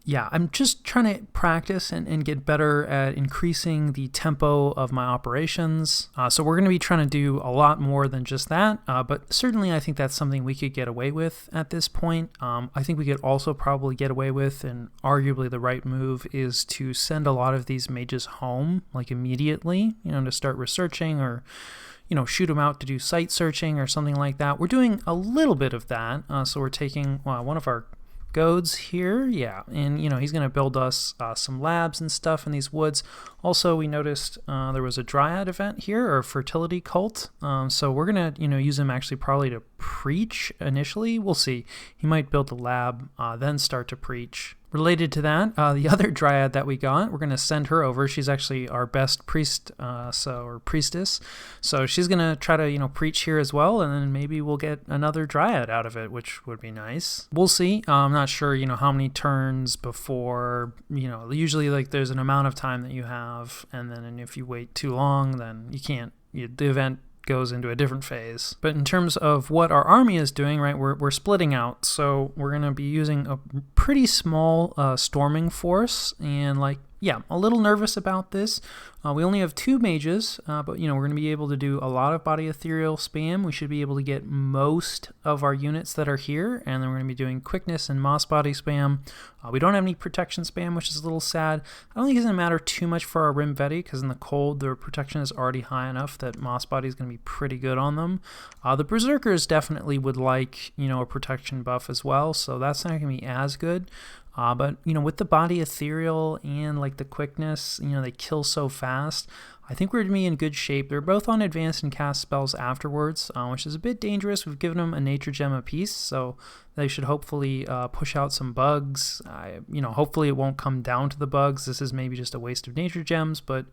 yeah, I'm just trying to practice and get better at increasing the tempo of my operations. So we're going to be trying to do a lot more than just that. But certainly I think that's something we could get away with at this point. I think we could also probably get away with, and arguably the right move is to send a lot of these mages home, immediately, to start researching, or shoot them out to do site searching or something like that. We're doing a little bit of that. So we're taking one of our goads here, yeah, and he's going to build us some labs and stuff in these woods. Also, we noticed there was a dryad event here, or a fertility cult, so we're going to use him actually probably to preach initially. We'll see. He might build a lab, then start to preach. Related to that, the other dryad that we got, we're going to send her over. She's actually our best priest, or priestess. So she's going to try to, preach here as well, and then maybe we'll get another dryad out of it, which would be nice. We'll see. I'm not sure, how many turns before, usually there's an amount of time that you have, and then if you wait too long, then you can't, the event goes into a different phase. But in terms of what our army is doing, right, we're splitting out. So we're going to be using a pretty small storming force, and yeah, a little nervous about this. We only have 2 mages, but we're going to be able to do a lot of body ethereal spam. We should be able to get most of our units that are here, and then we're going to be doing quickness and moss body spam. We don't have any protection spam, which is a little sad. I don't think it's going to matter too much for our Rim Veti, because in the cold, their protection is already high enough that moss body is going to be pretty good on them. The Berserkers definitely would like, a protection buff as well, so that's not going to be as good. But with the body ethereal and like the quickness, they kill so fast. I think we're going to be in good shape. They're both on advanced and cast spells afterwards, which is a bit dangerous. We've given them a nature gem apiece, so they should hopefully push out some bugs. Hopefully it won't come down to the bugs. This is maybe just a waste of nature gems, but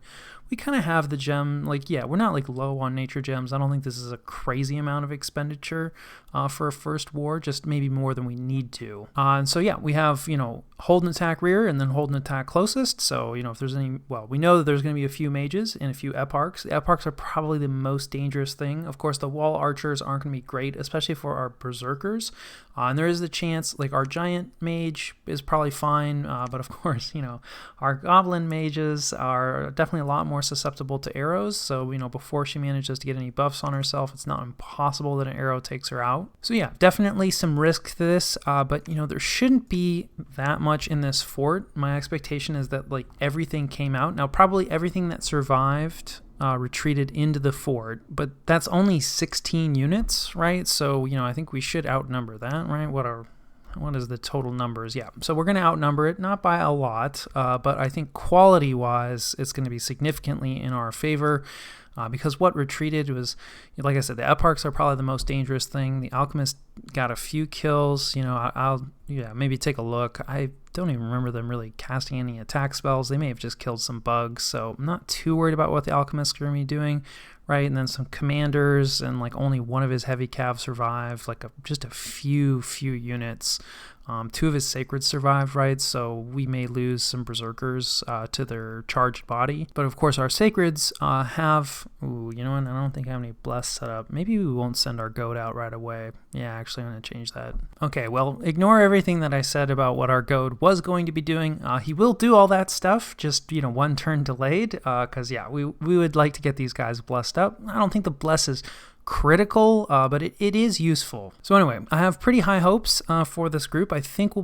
we kind of have the gem. We're not low on nature gems. I don't think this is a crazy amount of expenditure for a first war, just maybe more than we need to. And so yeah, we have, hold and attack rear and then hold and attack closest. So, if there's any, we know that there's going to be a few mages and a few eparchs. The eparchs are probably the most dangerous thing. Of course, the wall archers aren't going to be great, especially for our berserkers. And there is the chance, our giant mage is probably fine, but of course, our goblin mages are definitely a lot more susceptible to arrows. So, before she manages to get any buffs on herself, it's not impossible that an arrow takes her out. So yeah, definitely some risk to this, but there shouldn't be that much in this fort. My expectation is that everything came out. Now, probably everything that survived retreated into the fort, but that's only 16 units, right? So, I think we should outnumber that, right? What is the total numbers? Yeah, so we're going to outnumber it, not by a lot, but I think quality-wise, it's going to be significantly in our favor. Because what retreated was, like I said, the eparchs are probably the most dangerous thing. The alchemist got a few kills. I'll maybe take a look. I don't even remember them really casting any attack spells. They may have just killed some bugs, so I'm not too worried about what the alchemists are going to be doing, right? And then some commanders, and only one of his heavy cav survived, just a few units. 2 of his sacreds survived, right? So we may lose some berserkers to their charged body. But of course, our sacreds have... Ooh, you know what? I don't think I have any bless set up. Maybe we won't send our goat out right away. Yeah, actually, I'm going to change that. Okay, well, ignore everything that I said about what our goat was going to be doing. He will do all that stuff, just, 1 turn delayed. Because, yeah, we would like to get these guys blessed up. I don't think the bless is critical, but it is useful. So anyway, I have pretty high hopes for this group. I think we'll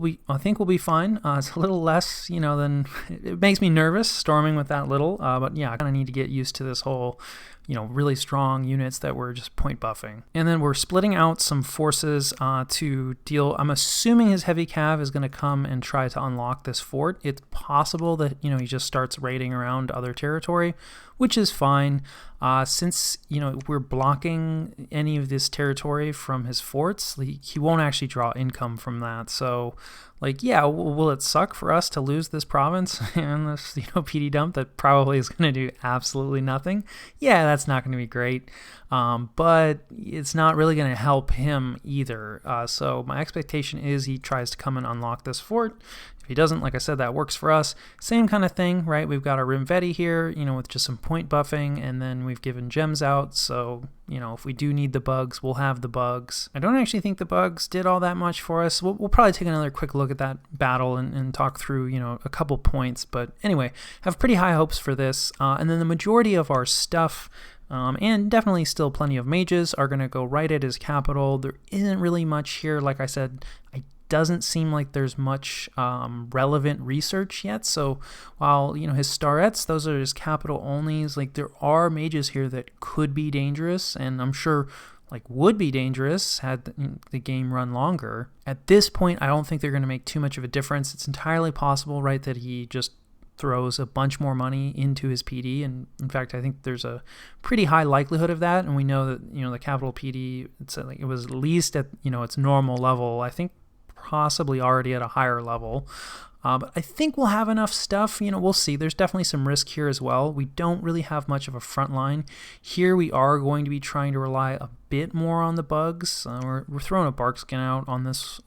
be fine. It's a little less, than it makes me nervous storming with that little. But yeah, I kind of need to get used to this whole, really strong units that we're just point buffing. And then we're splitting out some forces to deal. I'm assuming his heavy cav is going to come and try to unlock this fort. It's possible that he just starts raiding around other territory, which is fine. Since, we're blocking any of this territory from his forts, he won't actually draw income from that. So, yeah, will it suck for us to lose this province and this, PD dump that probably is going to do absolutely nothing? Yeah, that's not going to be great. But it's not really going to help him either. So my expectation is he tries to come and unlock this fort. If he doesn't, like I said, that works for us. Same kind of thing, right? We've got our Rim Veti here, with just some point buffing, and then we've given gems out. So, if we do need the bugs, we'll have the bugs. I don't actually think the bugs did all that much for us. We'll probably take another quick look at that battle and talk through, a couple points. But anyway, have pretty high hopes for this. And then the majority of our stuff, and definitely still plenty of mages, are going to go right at his capital. There isn't really much here. Like I said, doesn't seem like there's much relevant research yet. So while, his starets, those are his capital onlys, there are mages here that could be dangerous, and I'm sure would be dangerous had the game run longer. At this point, I don't think they're going to make too much of a difference. It's entirely possible, right, that he just throws a bunch more money into his PD, and in fact I think there's a pretty high likelihood of that, and we know that the capital PD, it was at least at its normal level. I think possibly already at a higher level. But I think we'll have enough stuff. We'll see. There's definitely some risk here as well. We don't really have much of a front line. Here we are going to be trying to rely a bit more on the bugs. We're throwing a bark skin out on this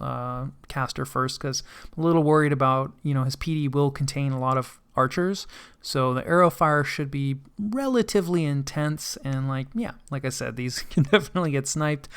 caster first because I'm a little worried about, his PD will contain a lot of archers. So the arrow fire should be relatively intense, and like I said, these can definitely get sniped.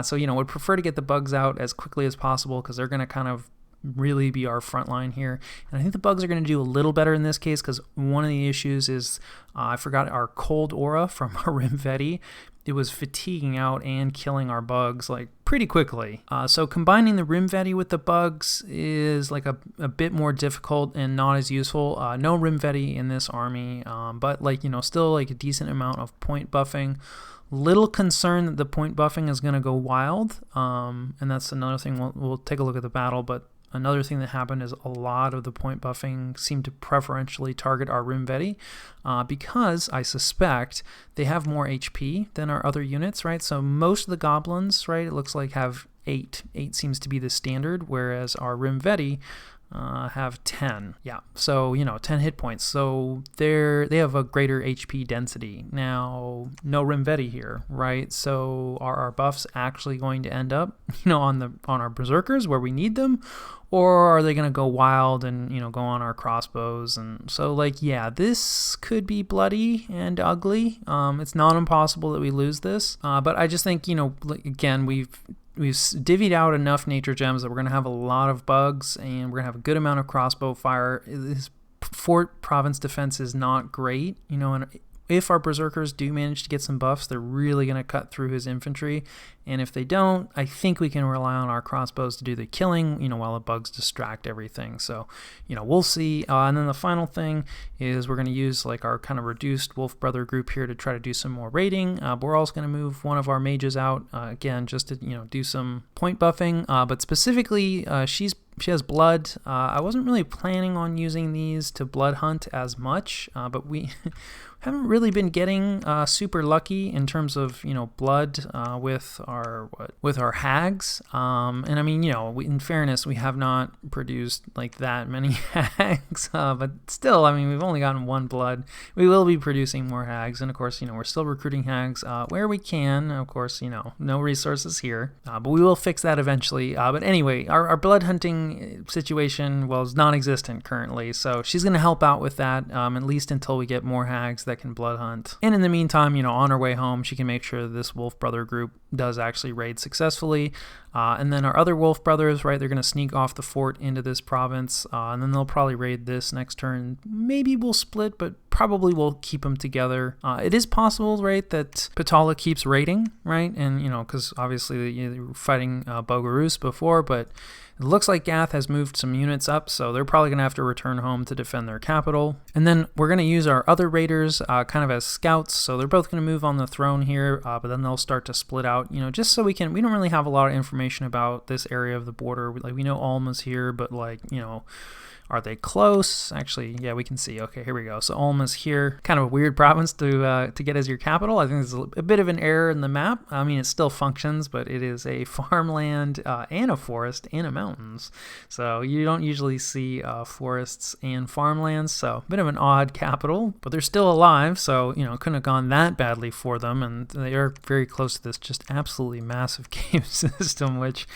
So would prefer to get the bugs out as quickly as possible because they're going to kind of really be our front line here. And I think the bugs are going to do a little better in this case because one of the issues is I forgot our cold aura from our Rimvetti. It was fatiguing out and killing our bugs like pretty quickly. So combining the Rimvetti with the bugs is like a bit more difficult and not as useful. No Rimvetti in this army, but like, you know, still like a decent amount of point buffing. Little concern that the point buffing is going to go wild, and that's another thing. We'll take a look at the battle, but another thing that happened is a lot of the point buffing seemed to preferentially target our Rimvetti because I suspect they have more HP than our other units, right? So most of the goblins, right, it looks like have 8. 8 seems to be the standard, whereas our Rimvetti have 10. Yeah, so, you know, 10 hit points. So they have a greater HP density. Now, no Rimvetti here, right? So are our buffs actually going to end up, you know, on our berserkers where we need them? Or are they going to go wild and, you know, go on our crossbows? And so, like, yeah, this could be bloody and ugly. It's not impossible that we lose this. But I just think, you know, again, we've divvied out enough nature gems that we're going to have a lot of bugs and we're going to have a good amount of crossbow fire. This fort province defense is not great, you know, and if our berserkers do manage to get some buffs, they're really going to cut through his infantry. And if they don't, I think we can rely on our crossbows to do the killing, you know, while the bugs distract everything. So, you know, we'll see. And then the final thing is we're going to use like our kind of reduced Wolf Brother group here to try to do some more raiding. But we're also going to move one of our mages out, again, just to, you know, do some point buffing. But specifically, she has blood. I wasn't really planning on using these to blood hunt as much, but we haven't really been getting super lucky in terms of, you know, blood with our hags. And I mean, you know, in fairness, we have not produced like that many hags, but still, I mean, we've only gotten 1 blood. We will be producing more hags, and of course, you know, we're still recruiting hags where we can. Of course, you know, no resources here, but we will fix that eventually. But anyway, our blood hunting situation, well, is non-existent currently, so she's going to help out with that, at least until we get more hags that can blood hunt. And in the meantime, you know, on her way home, she can make sure this Wolf Brother group does actually raid successfully. And then our other Wolf Brothers, right, they're going to sneak off the fort into this province, and then they'll probably raid this next turn. Maybe we'll split, but probably we'll keep them together. It is possible, right, that Patala keeps raiding, right? And, you know, because obviously they were fighting Bogarus before, but it looks like Gath has moved some units up, so they're probably going to have to return home to defend their capital. And then we're going to use our other raiders kind of as scouts, so they're both going to move on the throne here, but then they'll start to split out, you know, just so we don't really have a lot of information about this area of the border. Like, we know Alma's here, but, like, you know, are they close? Actually, yeah, we can see. Okay, here we go. So Alma's here. Kind of a weird province to get as your capital. I think there's a bit of an error in the map. I mean, it still functions, but it is a farmland and a forest and a mountains. So you don't usually see forests and farmlands. So a bit of an odd capital, but they're still alive. So, you know, it couldn't have gone that badly for them. And they are very close to this just absolutely massive cave system, which,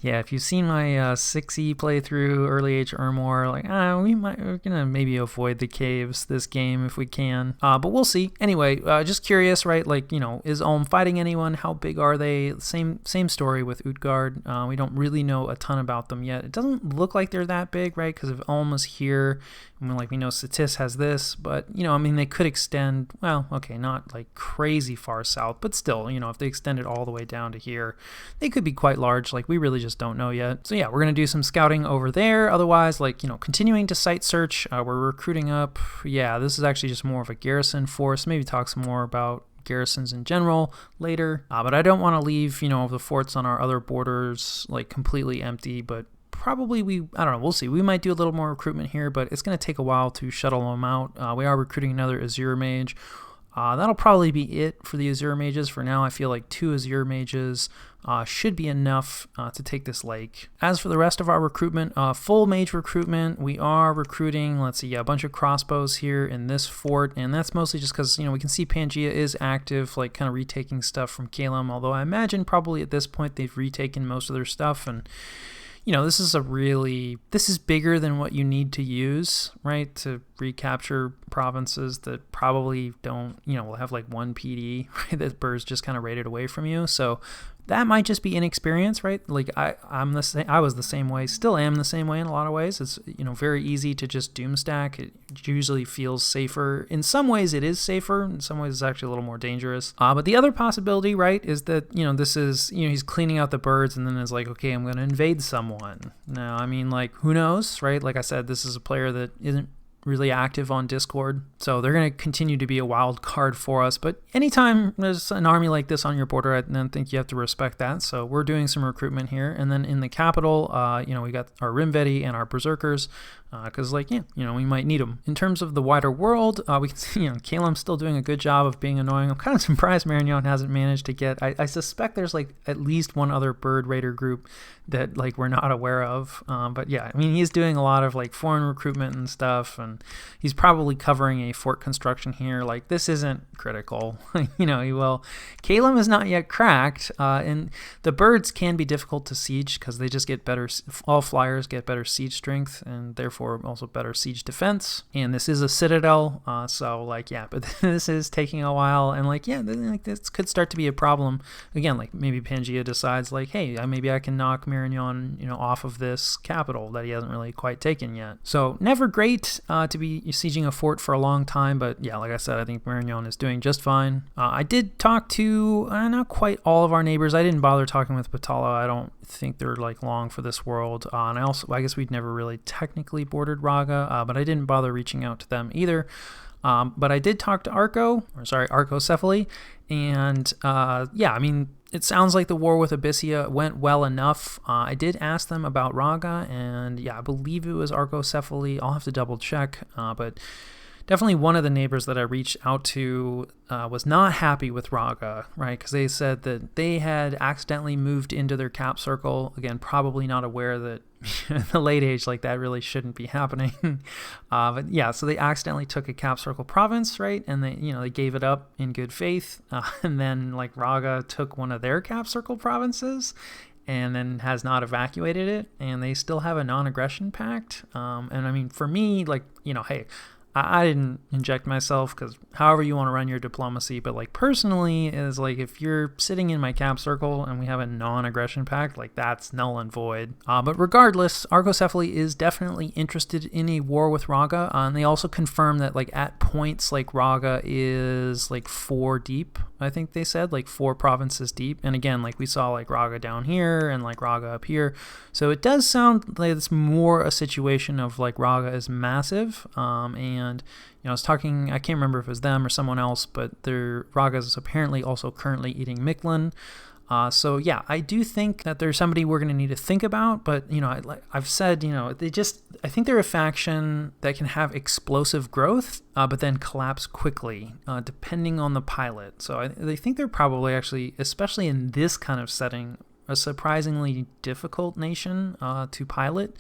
yeah, if you've seen my 6E playthrough, Early Age Urmor, like, we're gonna maybe avoid the caves this game if we can. But we'll see. Anyway, just curious, right? Like, you know, is Ulm fighting anyone? How big are they? Same story with Utgard. We don't really know a ton about them yet. It doesn't look like they're that big, right? Because if Ulm is here, I mean, like, we know Satis has this, but, you know, I mean, they could extend, well, okay, not like crazy far south, but still, you know, if they extended all the way down to here, they could be quite large. Like, we really just don't know yet. So yeah, we're going to do some scouting over there. Otherwise, like, you know, continuing to site search, we're recruiting up. Yeah, this is actually just more of a garrison force. Maybe talk some more about garrisons in general later. But I don't want to leave, you know, the forts on our other borders, like, completely empty, but probably I don't know, we'll see. We might do a little more recruitment here, but it's going to take a while to shuttle them out. We are recruiting another Azure Mage. That'll probably be it for the Azure Mages. For now, I feel like 2 Azure Mages should be enough to take this lake. As for the rest of our recruitment, full mage recruitment, we are recruiting, let's see, a bunch of crossbows here in this fort, and that's mostly just because, you know, we can see Pangea is active, like, kind of retaking stuff from Kalem, although I imagine probably at this point they've retaken most of their stuff, and, you know, this is bigger than what you need to use, right, to recapture provinces that probably don't, you know, will have like 1 PD, right, that Burr's just kind of raided away from you. So That might just be inexperience, right? Like I'm the same. I was the same way. Still am the same way in a lot of ways. It's very easy to just doom stack. It usually feels safer. In some ways, it is safer. In some ways, it's actually a little more dangerous. But the other possibility, right, is that this is he's cleaning out the birds and then is like, okay, I'm going to invade someone. Now, I mean, like, who knows, right? Like I said, this is a player that isn't really active on Discord, so they're going to continue to be a wild card for us. But anytime there's an army like this on your border, I then think you have to respect that. So we're doing some recruitment here, and then in the capital, we got our Rimvetti and our Berserkers, because we might need them. In terms of the wider world, we can see Kalem's still doing a good job of being annoying. I'm kind of surprised Marignon hasn't managed to get. I suspect there's like at least one other bird raider group that like we're not aware of. But yeah, I mean, he's doing a lot of like foreign recruitment and stuff, and he's probably covering a fort construction here. Like, this isn't critical. He will. Kalem is not yet cracked, and the birds can be difficult to siege because they just get better. All flyers get better siege strength and therefore also better siege defense. And this is a citadel, but this is taking a while, and this could start to be a problem again. Like maybe Pangea decides like, hey, maybe I can knock Marignon, off of this capital that he hasn't really quite taken yet. So never great to be sieging a fort for a long time, but yeah, like I said, I think Marignon is doing just fine. I did talk to not quite all of our neighbors. I didn't bother talking with Batala. I don't think they're like long for this world, and I guess we'd never really technically bordered Raga, but I didn't bother reaching out to them either. But I did talk to Arcocephaly, and I mean, it sounds like the war with Abyssia went well enough. I did ask them about Raga, and yeah, I believe it was Arcocephaly. I'll have to double check, but definitely one of the neighbors that I reached out to was not happy with Raga, right? Because they said that they had accidentally moved into their cap circle. Again, probably not aware that in the late age like that really shouldn't be happening. But yeah, so they accidentally took a cap circle province, right? And they gave it up in good faith. And then like Raga took one of their cap circle provinces and then has not evacuated it. And they still have a non-aggression pact. And I mean, for me, like, hey, I didn't inject myself because however you want to run your diplomacy, but like personally is like if you're sitting in my cap circle and we have a non-aggression pact, like that's null and void. But regardless, Arcocephaly is definitely interested in a war with Raga, and they also confirm that like at points like Raga is like 4 deep. I think they said like 4 provinces deep, and again, like we saw like Raga down here and like Raga up here, so it does sound like it's more a situation of like Raga is massive, and I was talking, I can't remember if it was them or someone else, but their Raga is apparently also currently eating Miklin. So yeah, I do think that there's somebody we're going to need to think about, but I've said, I think they're a faction that can have explosive growth, but then collapse quickly, depending on the pilot. So I think they're probably actually, especially in this kind of setting, a surprisingly difficult nation to pilot,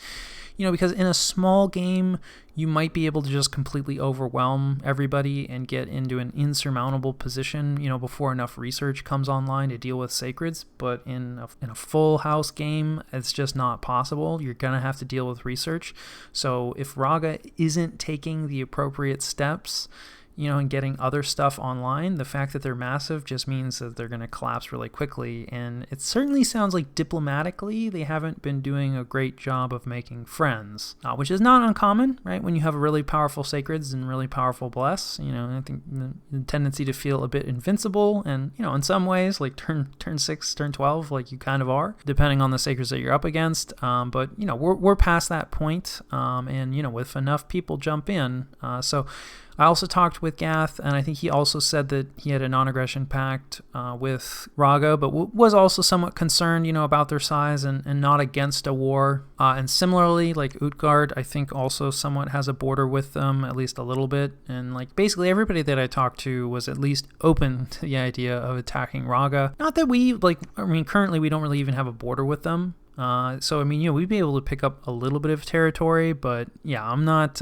because in a small game, you might be able to just completely overwhelm everybody and get into an insurmountable position, before enough research comes online to deal with sacreds. But in a full house game, it's just not possible. You're going to have to deal with research. So if Raga isn't taking the appropriate steps, and getting other stuff online, the fact that they're massive just means that they're going to collapse really quickly. And it certainly sounds like diplomatically they haven't been doing a great job of making friends, which is not uncommon, right? When you have really powerful sacreds and really powerful bless, I think the tendency to feel a bit invincible, and in some ways, like turn 6, turn 12, like you kind of are, depending on the sacreds that you're up against. But we're past that point, and with enough people jump in, so. I also talked with Gath, and I think he also said that he had a non-aggression pact with Raga, but was also somewhat concerned, about their size and not against a war. And similarly, like Utgard, I think also somewhat has a border with them, at least a little bit. And like basically everybody that I talked to was at least open to the idea of attacking Raga. Not that we, currently we don't really even have a border with them. So, I mean, we'd be able to pick up a little bit of territory, but yeah, I'm not,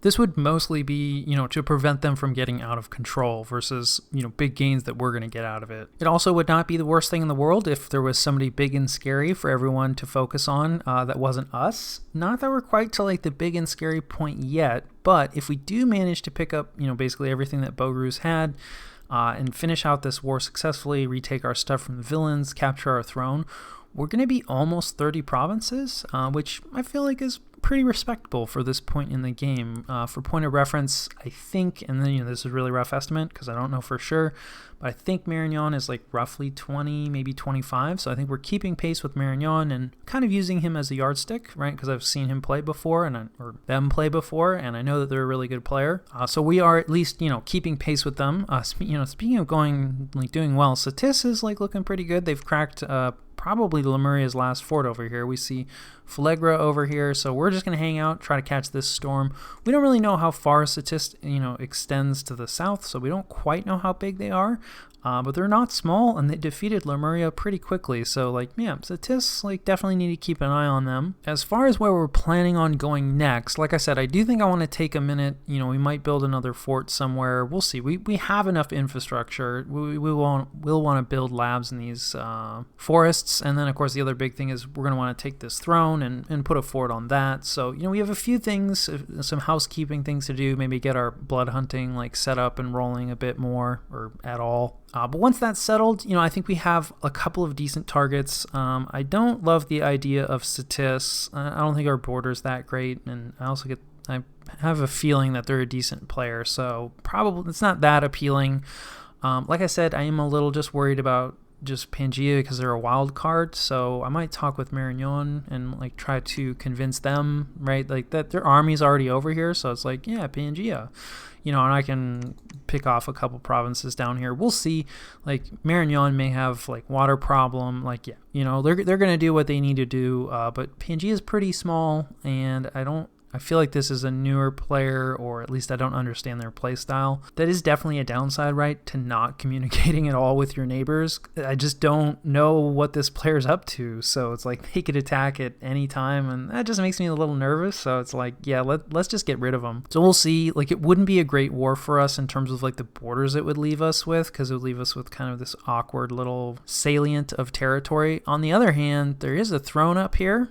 this would mostly be, to prevent them from getting out of control versus, big gains that we're going to get out of it. It also would not be the worst thing in the world if there was somebody big and scary for everyone to focus on that wasn't us. Not that we're quite to like the big and scary point yet, but if we do manage to pick up, basically everything that Bogaruz had, and finish out this war successfully, retake our stuff from the villains, capture our throne, we're going to be almost 30 provinces, which I feel like is pretty respectable for this point in the game. For point of reference, I think, and then this is a really rough estimate because I don't know for sure, but I think Marignan is like roughly 20, maybe 25. So I think we're keeping pace with Marignan and kind of using him as a yardstick, right? Because I've seen him play before or them play before, and I know that they're a really good player. So we are at least keeping pace with them. Speaking of doing well, Satis is like looking pretty good. They've cracked probably Lemuria's last fort over here. We see Falegra over here, so we're just going to hang out, try to catch this storm. We don't really know how far Satis, extends to the south, so we don't quite know how big they are. But they're not small, and they defeated Lemuria pretty quickly. So, Satis, definitely need to keep an eye on them. As far as where we're planning on going next, like I said, I do think I want to take a minute. We might build another fort somewhere. We'll see. We have enough infrastructure. We'll want to build labs in these forests. And then, of course, the other big thing is we're going to want to take this throne and put a fort on that. So, we have a few things, some housekeeping things to do. Maybe get our blood hunting, set up and rolling a bit more or at all. But once that's settled, I think we have a couple of decent targets. I don't love the idea of Satis. I don't think our border's that great, and I have a feeling that they're a decent player, so probably it's not that appealing. Like I said, I am a little just worried about just Pangaea because they're a wild card, so I might talk with Marignan and try to convince them, right, that their army's already over here, so it's Pangaea. And I can pick off a couple provinces down here. We'll see. Marignan may have water problem. They're gonna do what they need to do. But Pangaea is pretty small, and I feel like this is a newer player, or at least I don't understand their play style. That is definitely a downside, right, to not communicating at all with your neighbors. I just don't know what this player's up to, so it's they could attack at any time, and that just makes me a little nervous, so it's let's just get rid of them. So we'll see. It wouldn't be a great war for us in terms of the borders it would leave us with, because it would leave us with kind of this awkward little salient of territory. On the other hand, there is a throne up here,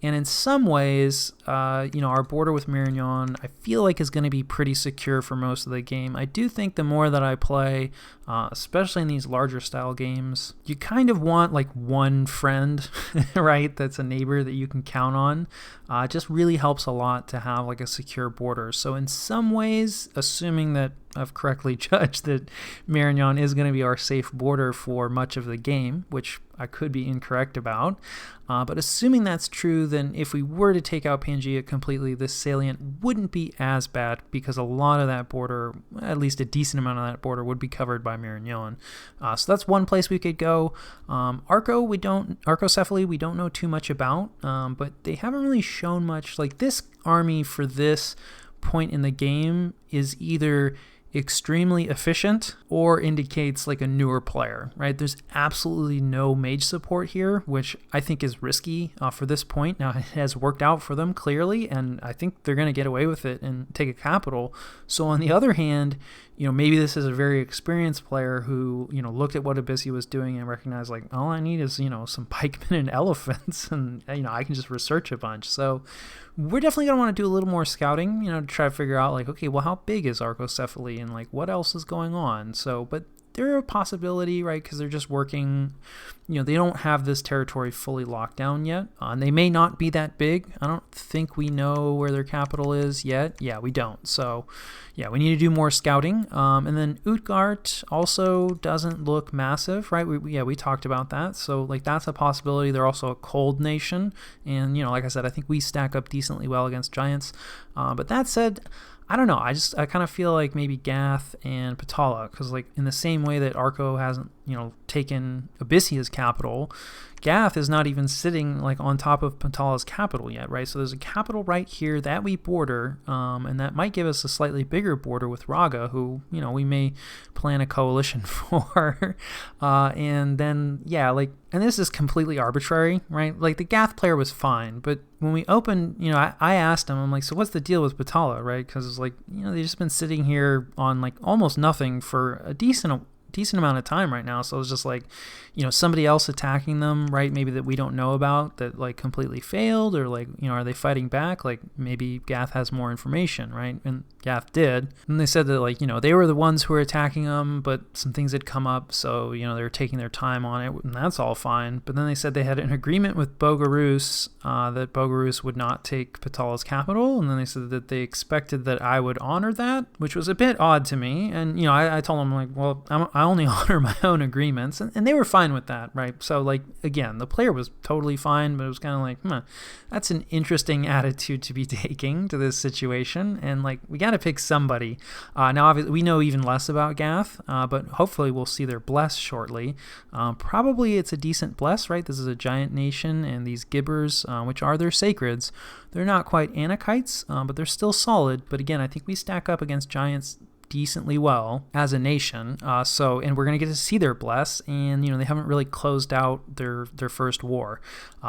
and in some ways, our border with Marignan, I feel is going to be pretty secure for most of the game. I do think the more that I play, especially in these larger style games, you kind of want one friend, right, that's a neighbor that you can count on. It just really helps a lot to have a secure border. So in some ways, assuming that I've correctly judged that Marignan is going to be our safe border for much of the game, which I could be incorrect about. But assuming that's true, then if we were to take out Pangaea completely, this salient wouldn't be as bad because a lot of that border, at least a decent amount of that border, would be covered by Marignan. So that's one place we could go. Arcocephaly, we don't know too much about, but they haven't really shown much. This army for this point in the game is either extremely efficient or indicates a newer player, right? There's absolutely no mage support here, which I think is risky for this point. Now, it has worked out for them clearly, and I think they're going to get away with it and take a capital. So on the other hand, maybe this is a very experienced player who, looked at what Abyssi was doing and recognized all I need is, some pikemen and elephants, and, I can just research a bunch. So we're definitely going to want to do a little more scouting, to try to figure out okay, well, how big is Arcocephaly and what else is going on? So, but they're a possibility, right? Because they're just working, they don't have this territory fully locked down yet. And they may not be that big. I don't think we know where their capital is yet. Yeah, we don't. So, yeah, we need to do more scouting. And then Utgard also doesn't look massive, right? We talked about that. So, that's a possibility. They're also a cold nation. And, like I said, I think we stack up decently well against giants. But that said, I don't know. I kind of feel maybe Gath and Patala, because in the same way that Arco hasn't taken Abyssia's capital, Gath is not even sitting like on top of Patala's capital yet, right? So there's a capital right here that we border, and that might give us a slightly bigger border with Raga, who we may plan a coalition for, and then and this is completely arbitrary, right? Like the Gath player was fine, but when we opened, I asked him, I'm like, so what's the deal with Patala, right? Because it's like they've just been sitting here on like almost nothing for a decent amount of time right now. So it's just like, somebody else attacking them, right? Maybe that we don't know about that like completely failed, or like, are they fighting back? Like maybe Gath has more information, right? And Gath did. And they said that like, they were the ones who were attacking them, but some things had come up. So, they were taking their time on it, and that's all fine. But then they said they had an agreement with Bogarus, that Bogarus would not take Patala's capital. And then they said that they expected that I would honor that, which was a bit odd to me. And, I told them like, well, I only honor my own agreements, and they were fine with that, right? So like, again, the player was totally fine, but it was kind of like, that's an interesting attitude to be taking to this situation, and like, we got to pick somebody. Now, obviously, we know even less about Gath, but hopefully we'll see their bless shortly. Probably it's a decent bless, right? This is a giant nation, and these Gibbers, which are their sacreds, they're not quite Anakites, but they're still solid. But again, I think we stack up against giants decently well as a nation, and we're going to get to see their bless, and they haven't really closed out their first war,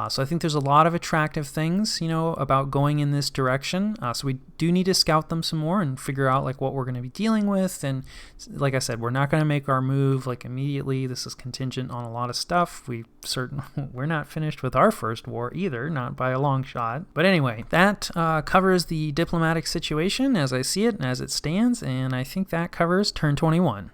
so I think there's a lot of attractive things about going in this direction, so we do need to scout them some more and figure out like what we're going to be dealing with. And like I said, we're not going to make our move like immediately. This is contingent on a lot of stuff. We're not finished with our first war either, not by a long shot. But anyway, that covers the diplomatic situation as I see it and as it stands, and I think that covers turn 21.